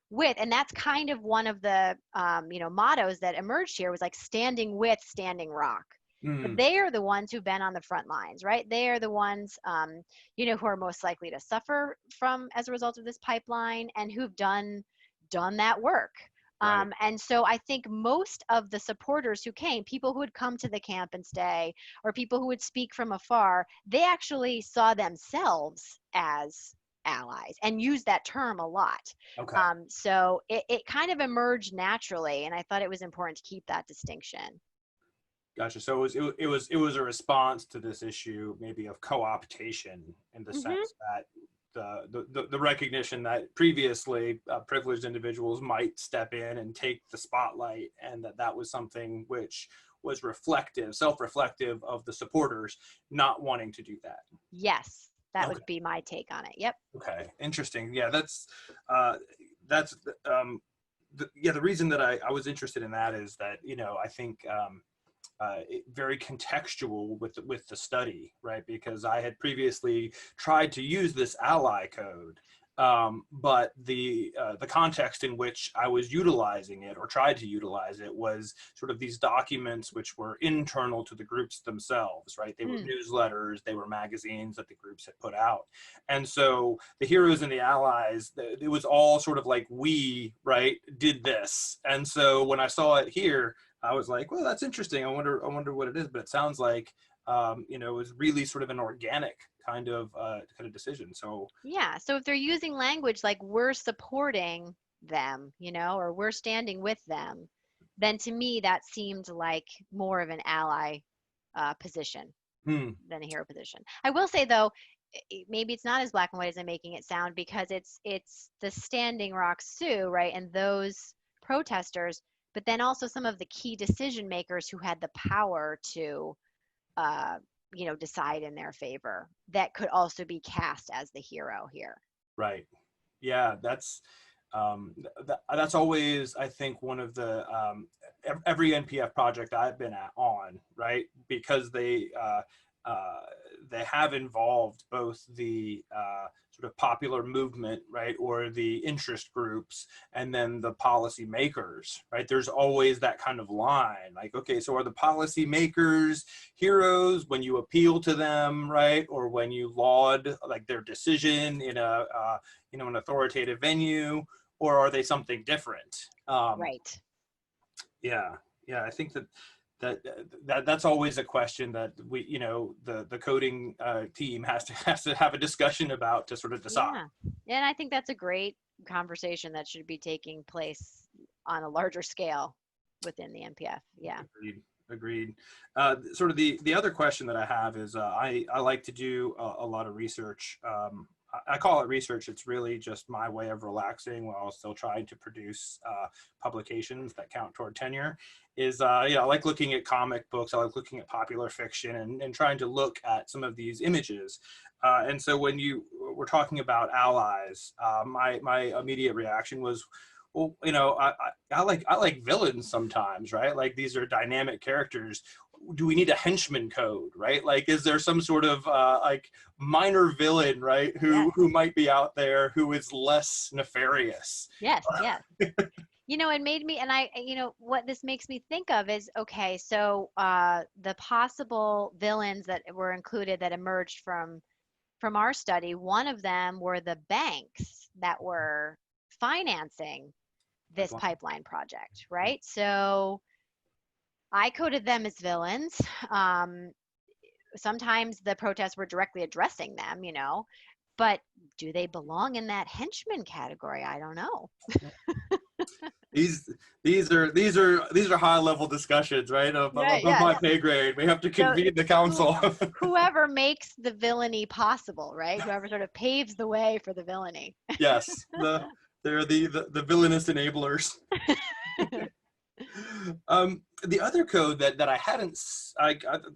with, and that's kind of one of the, mottos that emerged here was like standing with Standing Rock. But mm, they are the ones who've been on the front lines, right? They are the ones, who are most likely to suffer from as a result of this pipeline and who've done that work. right. And so I think most of the supporters who came, people who would come to the camp and stay, or people who would speak from afar, they actually saw themselves as allies and used that term a lot. Okay. So it kind of emerged naturally, and I thought it was important to keep that distinction. Gotcha. So it was a response to this issue, maybe of co-optation, in the Hmm. sense that the recognition that previously privileged individuals might step in and take the spotlight, and that was something which was self-reflective of the supporters not wanting to do that. Yes, that Okay. would be my take on it. Yep. Okay. Interesting. Yeah, uh, that's the reason that I was interested in that is that I think. Very contextual with the study, right? Because I had previously tried to use this ally code, but the context in which I was utilizing it or tried to utilize it was sort of these documents which were internal to the groups themselves, right? They were Mm, newsletters, they were magazines that the groups had put out, and so the heroes and the allies, it was all sort of like we, right, did this, and so when I saw it here, I was like, well, that's interesting. I wonder what it is. But it sounds like, it was really sort of an organic kind of decision. So, yeah. So if they're using language like we're supporting them, or we're standing with them, then to me that seemed like more of an ally position hmm, than a hero position. I will say though, maybe it's not as black and white as I'm making it sound because it's the Standing Rock Sioux, right? And those protesters, but then also some of the key decision makers who had the power to, uh, decide in their favor, that could also be cast as the hero here. Right. Yeah, that's always, I think, one of the every NPF project I've been on, right? Because they have involved both the sort of popular movement, right, or the interest groups, and then the policy makers, right? There's always that kind of line, like, okay, so are the policy makers heroes when you appeal to them, right, or when you laud like their decision in a an authoritative venue, or are they something different? Right. Yeah, yeah, I think that's always a question that we, the coding team has to have a discussion about to sort of decide. Yeah. And I think that's a great conversation that should be taking place on a larger scale within the NPF. Yeah. Agreed. Agreed. Sort of the other question that I have is I like to do a lot of research. I call it research. It's really just my way of relaxing while still trying to produce publications that count toward tenure. I like looking at comic books. I like looking at popular fiction and trying to look at some of these images. And so when you were talking about allies, my immediate reaction was, well, I like villains sometimes, right? Like these are dynamic characters. Do we need a henchman code, right? Like, is there some sort of like minor villain, right? Yes. Who might be out there who is less nefarious? Yes. Yes. It made me, and what this makes me think of is, okay, so the possible villains that were included that emerged from our study, one of them were the banks that were financing this pipeline project, right? So I coded them as villains. Sometimes the protests were directly addressing them, but do they belong in that henchman category? I don't know. These are high level discussions, right? Right, Above my yes. pay grade. We have to convene the council. Whoever makes the villainy possible, right? Whoever sort of paves the way for the villainy. Yes, they're the villainous enablers. The other code that I hadn't,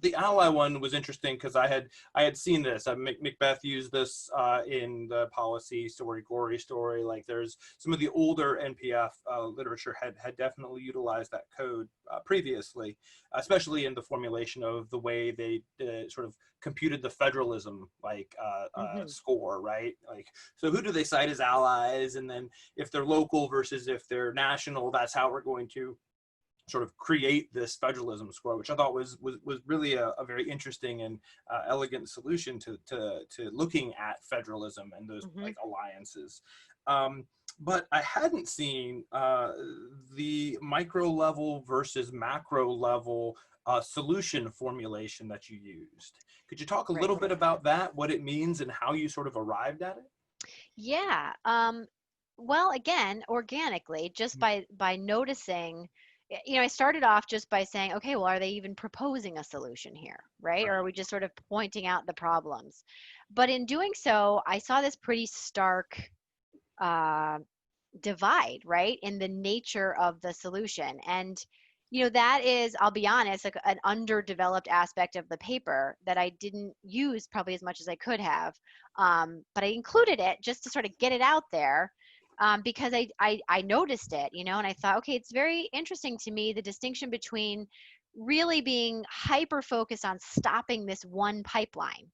the ally one was interesting because I had seen this. Macbeth used this in the policy story, Gory Story. Like there's some of the older NPF literature had definitely utilized that code previously, especially in the formulation of the way they sort of computed the federalism score, right? Like, so who do they cite as allies, and then if they're local versus if they're national, that's how we're going to sort of create this federalism score, which I thought was really a very interesting and elegant solution to looking at federalism and those like alliances. But I hadn't seen the micro level versus macro level solution formulation that you used. Could you talk a little bit about that, what it means and how you sort of arrived at it? Yeah. Well, again, organically, just by noticing, I started off just by saying, okay, well, are they even proposing a solution here, right? Or are we just sort of pointing out the problems? But in doing so, I saw this pretty stark divide, right, in the nature of the solution. And, that is, I'll be honest, like an underdeveloped aspect of the paper that I didn't use probably as much as I could have. But I included it just to sort of get it out there. Because I noticed it, and I thought, okay, it's very interesting to me, the distinction between really being hyper focused on stopping this one pipeline,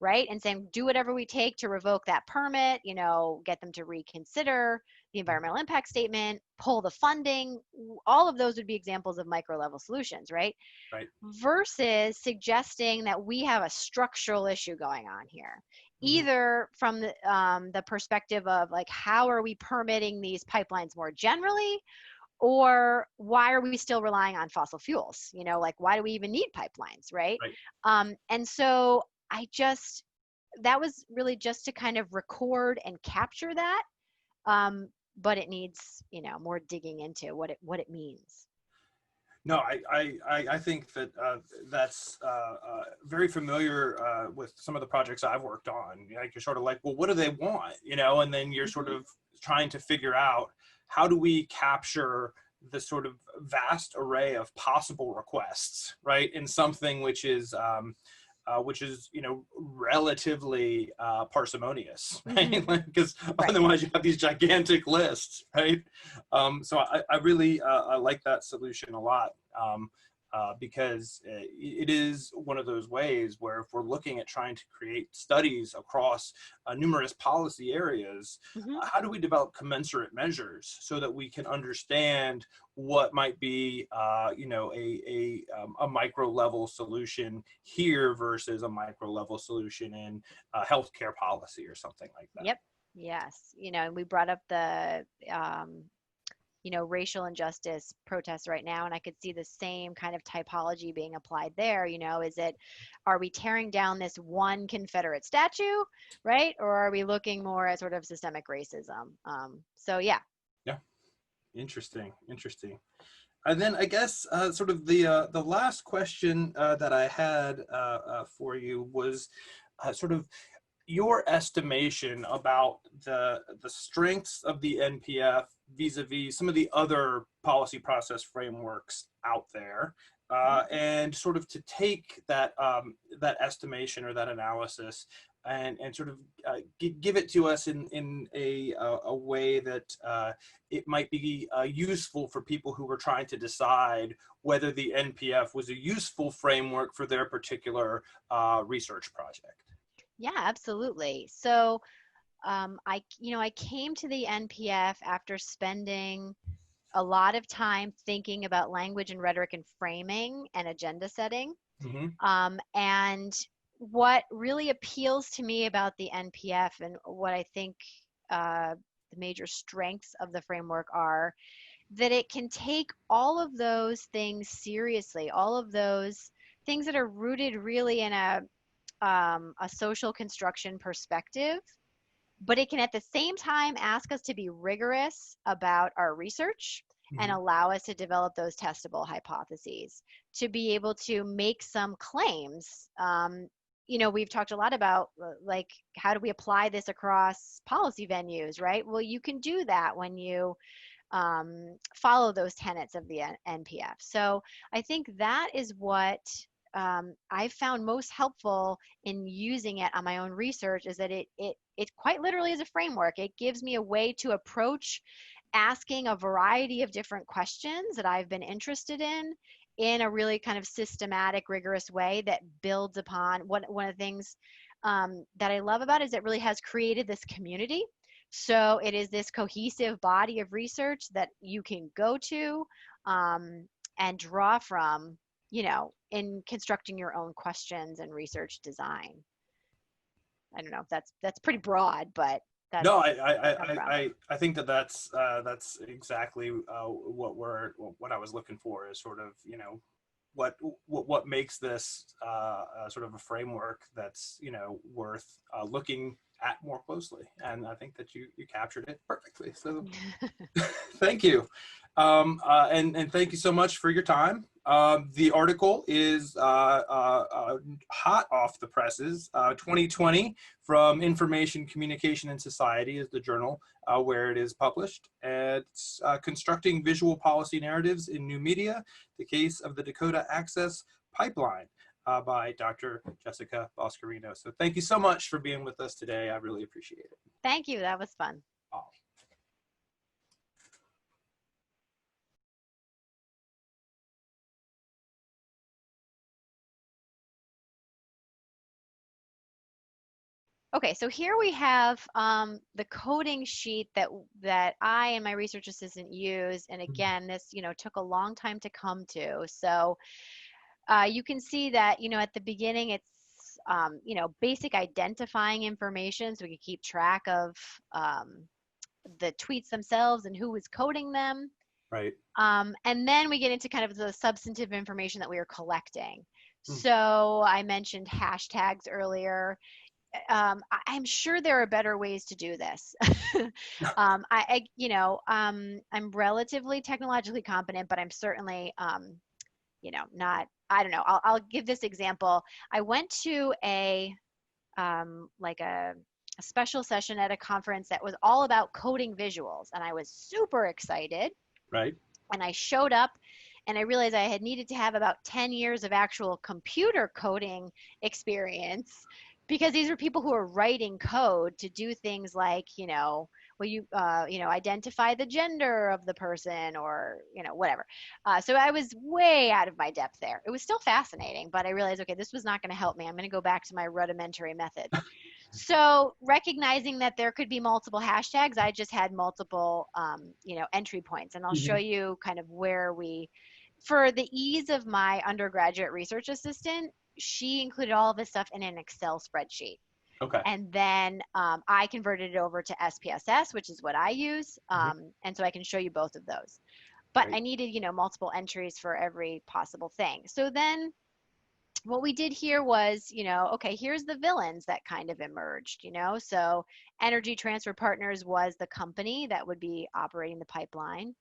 right? And saying, do whatever we take to revoke that permit, get them to reconsider the environmental impact statement, pull the funding. All of those would be examples of micro level solutions, right? Right. Versus suggesting that we have a structural issue going on here. Either from the perspective of like, how are we permitting these pipelines more generally, or why are we still relying on fossil fuels? Like, why do we even need pipelines, right? And so that was really just to kind of record and capture that, but it needs more digging into what it means. No, I think that that's very familiar with some of the projects I've worked on. Like, you're sort of like, well, what do they want? And then you're sort of trying to figure out, how do we capture the sort of vast array of possible requests, right, in something which is, you know, relatively parsimonious, right? Because Right. otherwise you have these gigantic lists, right? So I really I like that solution a lot, because it is one of those ways where if we're looking at trying to create studies across numerous policy areas, Hmm. how do we develop commensurate measures so that we can understand what might be, you know, a micro level solution here versus a micro level solution in healthcare policy or something like that. Yep. Yes. You know, and we brought up the you know, racial injustice protests right now, and I could see the same kind of typology being applied there. You know, are we tearing down this one Confederate statue, right? Or are we looking more at sort of systemic racism? So yeah. Yeah, interesting, interesting. And then I guess sort of the last question that I had for you was sort of your estimation about the strengths of the NPF vis-a-vis some of the other policy process frameworks out there, and sort of to take that that estimation or that analysis and sort of give it to us in a way that it might be useful for people who were trying to decide whether the NPF was a useful framework for their particular research project. Yeah, absolutely. So you know, I came to the NPF after spending a lot of time thinking about language and rhetoric and framing and agenda setting. Mm-hmm. And what really appeals to me about the NPF and what I think the major strengths of the framework are that it can take all of those things seriously, all of those things that are rooted really in a social construction perspective, but it can at the same time ask us to be rigorous about our research and Mm-hmm. allow us to develop those testable hypotheses, to be able to make some claims. You know, we've talked a lot about like, how do we apply this across policy venues, right? Well, you can do that when you follow those tenets of the NPF. So I think that is what I found most helpful in using it on my own research, is that it quite literally is a framework. It gives me a way to approach asking a variety of different questions that I've been interested in a really kind of systematic, rigorous way that builds upon one of the things that I love about it is it really has created this community. So it is this cohesive body of research that you can go to and draw from, you know, in constructing your own questions and research design. I don't know if that's pretty broad, but that's No, come from. I think that that's exactly what I was looking for is sort of, you know, what makes this sort of a framework that's, you know, worth looking at more closely, and I think that you captured it perfectly. So thank you. And thank you so much for your time. The article is hot off the presses. 2020 from Information, Communication, and Society is the journal where it is published. And it's Constructing Visual Policy Narratives in New Media, the Case of the Dakota Access Pipeline by Dr. Jessica Boscarino. So thank you so much for being with us today. I really appreciate it. Thank you. That was fun. Oh. Okay, so here we have the coding sheet that I and my research assistant use, and again, this took a long time to come to. So you can see that at the beginning it's basic identifying information, so we can keep track of the tweets themselves and who was coding them. Right. And then we get into kind of the substantive information that we are collecting. Mm. So I mentioned hashtags earlier. I'm sure there are better ways to do this. I'm relatively technologically competent, but I'm certainly, not. I don't know. I'll give this example. I went to a special session at a conference that was all about coding visuals, and I was super excited. Right. And I showed up and I realized I had needed to have about 10 years of actual computer coding experience, because these were people who were writing code to do things like, identify the gender of the person, or, whatever. So I was way out of my depth there. It was still fascinating, but I realized, okay, this was not going to help me. I'm going to go back to my rudimentary methods. So recognizing that there could be multiple hashtags, I just had multiple, entry points. And I'll show Mhm. you kind of for the ease of my undergraduate research assistant, she included all of this stuff in an Excel spreadsheet. Okay. And then I converted it over to SPSS, which is what I use. Mhm. And so I can show you both of those. But Great. I needed, multiple entries for every possible thing. So then what we did here was, okay, here's the villains that kind of emerged, So Energy Transfer Partners was the company that would be operating the pipeline.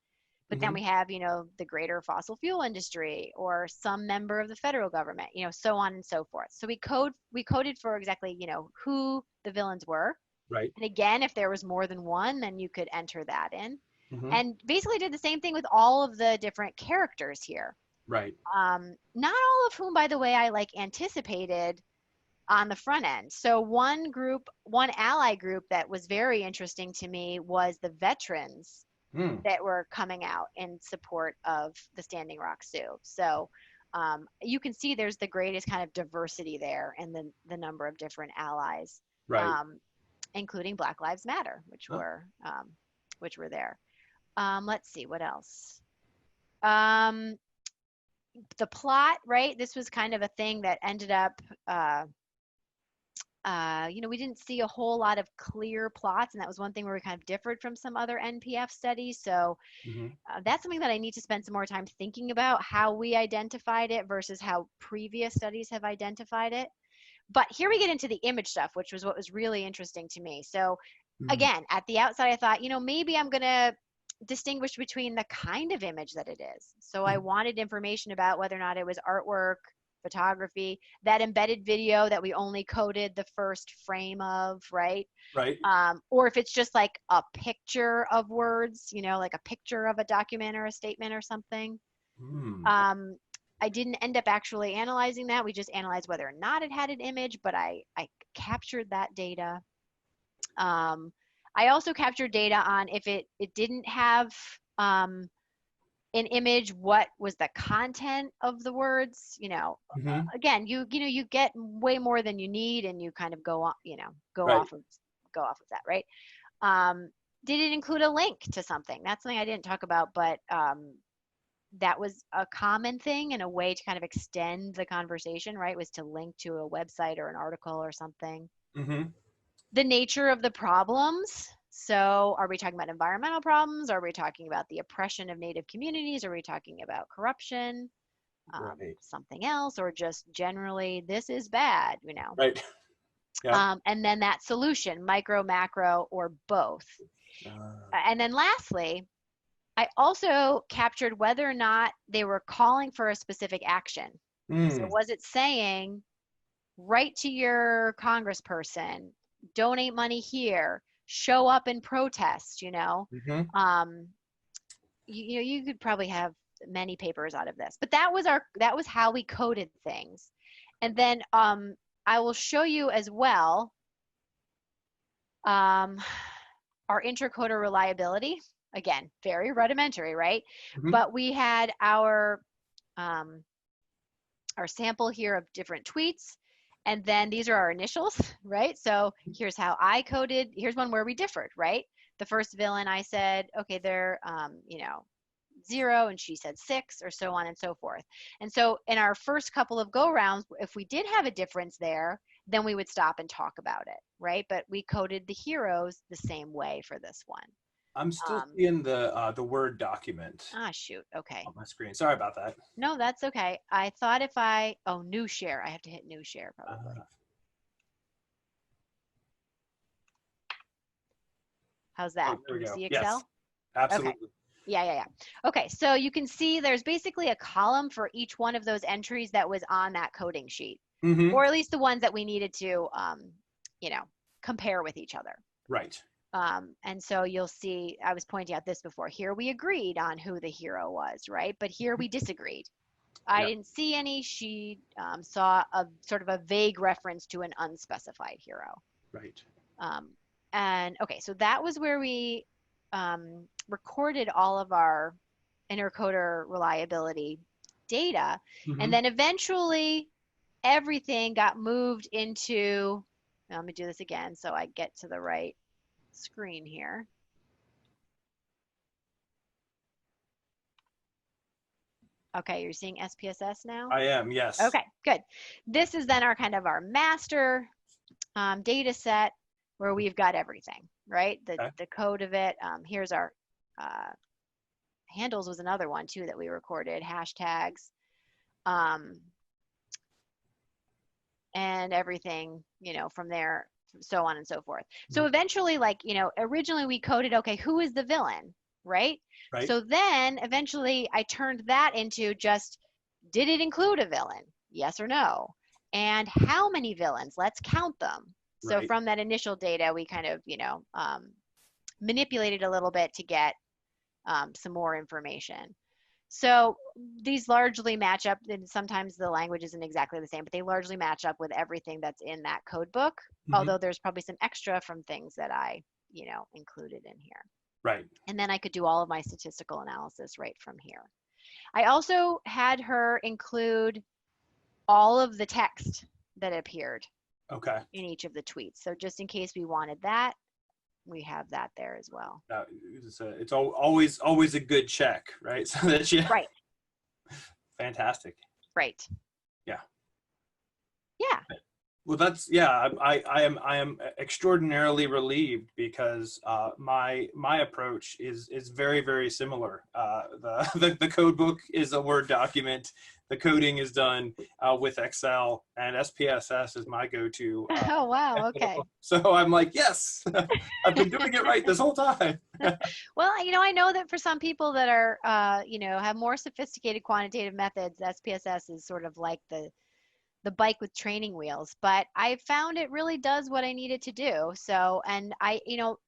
But then Mhm. we have, the greater fossil fuel industry or some member of the federal government, so on and so forth. So we coded for exactly, who the villains were. Right. And again, if there was more than one, then you could enter that in. Mhm. And basically did the same thing with all of the different characters here. Right. Not all of whom, by the way, I anticipated on the front end. So one ally group that was very interesting to me was the veterans Mm. that were coming out in support of the Standing Rock Sioux. So you can see there's the greatest kind of diversity there, and the number of different allies, Right. including Black Lives Matter, Huh. which were there. Let's see what else. Um, the plot, right? This was kind of a thing that ended up. We didn't see a whole lot of clear plots, and that was one thing where we kind of differed from some other NPF studies. So Mhm. that's something that I need to spend some more time thinking about, how we identified it versus how previous studies have identified it. But here we get into the image stuff, which was what was really interesting to me. So Mm. again, at the outside, I thought, maybe I'm going to distinguish between the kind of image that it is. So I Mhm. wanted information about whether or not it was artwork, photography, that embedded video that we only coded the first frame of, right? Right. Or if it's just like a picture of words, like a picture of a document or a statement or something. Mm. Um, I didn't end up actually analyzing that. We just analyzed whether or not it had an image, but I captured that data. Um, I also captured data on if it didn't have an image, what was the content of the words. Mhm. Again, you get way more than you need, and you kind of go on, go Right. off of go off of that, right? Um, did it include a link to something? That's something I didn't talk about, but that was a common thing, and a way to kind of extend the conversation, right? Was to link to a website or an article or something. Mhm. The nature of the problems. So, are we talking about environmental problems? Are we talking about the oppression of Native communities? Are we talking about corruption? Right. Something else, or just generally, this is bad, Right. Yeah. And then that solution, micro, macro, or both. And then lastly, I also captured whether or not they were calling for a specific action. So Mm. was it saying, write to your congressperson, donate money here, show up and protest, Mhm. Um, you could probably have many papers out of this. But that was how we coded things. And then I will show you as well um, our intercoder reliability. Again, very rudimentary, right? Mhm. But we had um, our sample here of different tweets. And then these are our initials, right? So here's how I coded. Here's one where we differed, right? The first villain, I said, okay, they're, 0, and she said 6, or so on and so forth. And so in our first couple of go rounds, if we did have a difference there, then we would stop and talk about it, right? But we coded the heroes the same way for this one. I'm still Um, seeing the Word document Shoot. Okay. on my screen. Sorry about that. No, that's okay. I thought new share, I have to hit new share probably. How's that? Oh, there Can we you go. see Yes, Excel? Okay. absolutely. Yeah. Okay, so you can see there's basically a column for each one of those entries that was on that coding sheet, Hmm. or at least the ones that we needed to, you know, compare with each other. Right. And so you'll see, I was pointing out this before. Here we agreed on who the hero was, right? But here we disagreed. I Yeah. didn't see any. She saw a sort of a vague reference to an unspecified hero. Right. Um, and okay, so that was where we recorded all of our intercoder reliability data. And Hmm. then eventually everything got moved into, now let me do this again so I get to the right screen here. Okay, you're seeing SPSS now? I am, yes. Okay, good. This is then our kind of our master data set where we've got everything, right? Okay. The code of it. Here's our uh, handles was another one too that we recorded, hashtags, um, and everything, from there, so on and so forth. So Mhm. eventually, like, originally we coded, okay, who is the villain, right? Right. So then eventually I turned that into just, did it include a villain? Yes or no? And how many villains? Let's count them. So Right. from that initial data, we kind of, manipulated a little bit to get some more information. So these largely match up, and sometimes the language isn't exactly the same, but they largely match up with everything that's in that code book, Hmm. although there's probably some extra from things that I, included in here. Right. And then I could do all of my statistical analysis right from here. I also had her include all of the text that appeared Okay. in each of the tweets. So just in case we wanted that, we have that there as well. It's always a good check, right? So that you Right, fantastic. right. Yeah. Yeah. Well, that's yeah. I am extraordinarily relieved because my approach is very similar. The code book is a Word document. The coding is done with Excel, and SPSS is my go-to. Oh, wow. Okay. So I'm like, yes, I've been doing it right this whole time. Well, I know that for some people that are, have more sophisticated quantitative methods, SPSS is sort of like the bike with training wheels, but I found it really does what I needed to do. So, and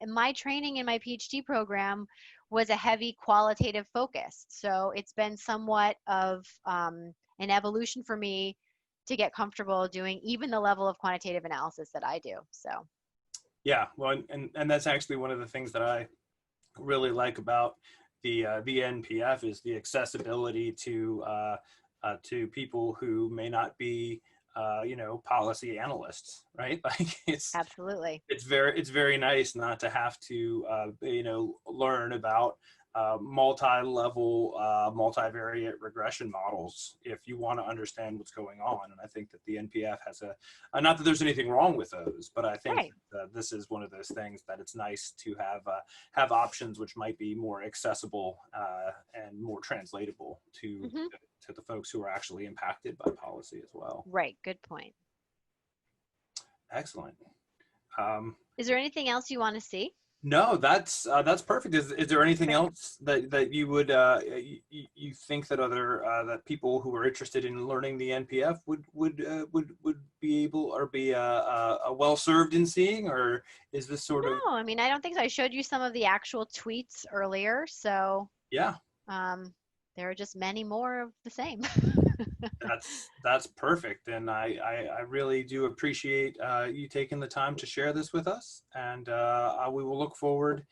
my training in my PhD program was a heavy qualitative focus. So it's been somewhat of an evolution for me to get comfortable doing even the level of quantitative analysis that I do. So, Yeah, well, and that's actually one of the things that I really like about the NPF is the accessibility to people who may not be policy analysts, right? Like absolutely. it's very nice not to have to learn about multi-level multivariate regression models if you want to understand what's going on. And I think that the NPF has not that there's anything wrong with those, but I think Right. that this is one of those things that it's nice to have options which might be more accessible and more translatable Hmm. to the folks who are actually impacted by policy as well. Right. Good point. Excellent. Um, Is there anything else you want to see? No, that's perfect. Is there anything Great. else that you would you think that other that people who are interested in learning the NPF would be able or be well served in seeing, or is this sort of No, I mean, I don't think so. I showed you some of the actual tweets earlier, so yeah, um, there are just many more of the same. that's perfect, and I really do appreciate you taking the time to share this with us, and we will look forward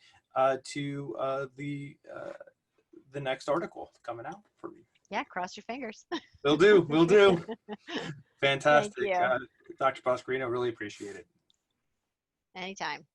to the next article coming out for me. Yeah, cross your fingers. Will do. Will do. Thank Fantastic. you. Dr. Boscarino, really appreciate it. Anytime.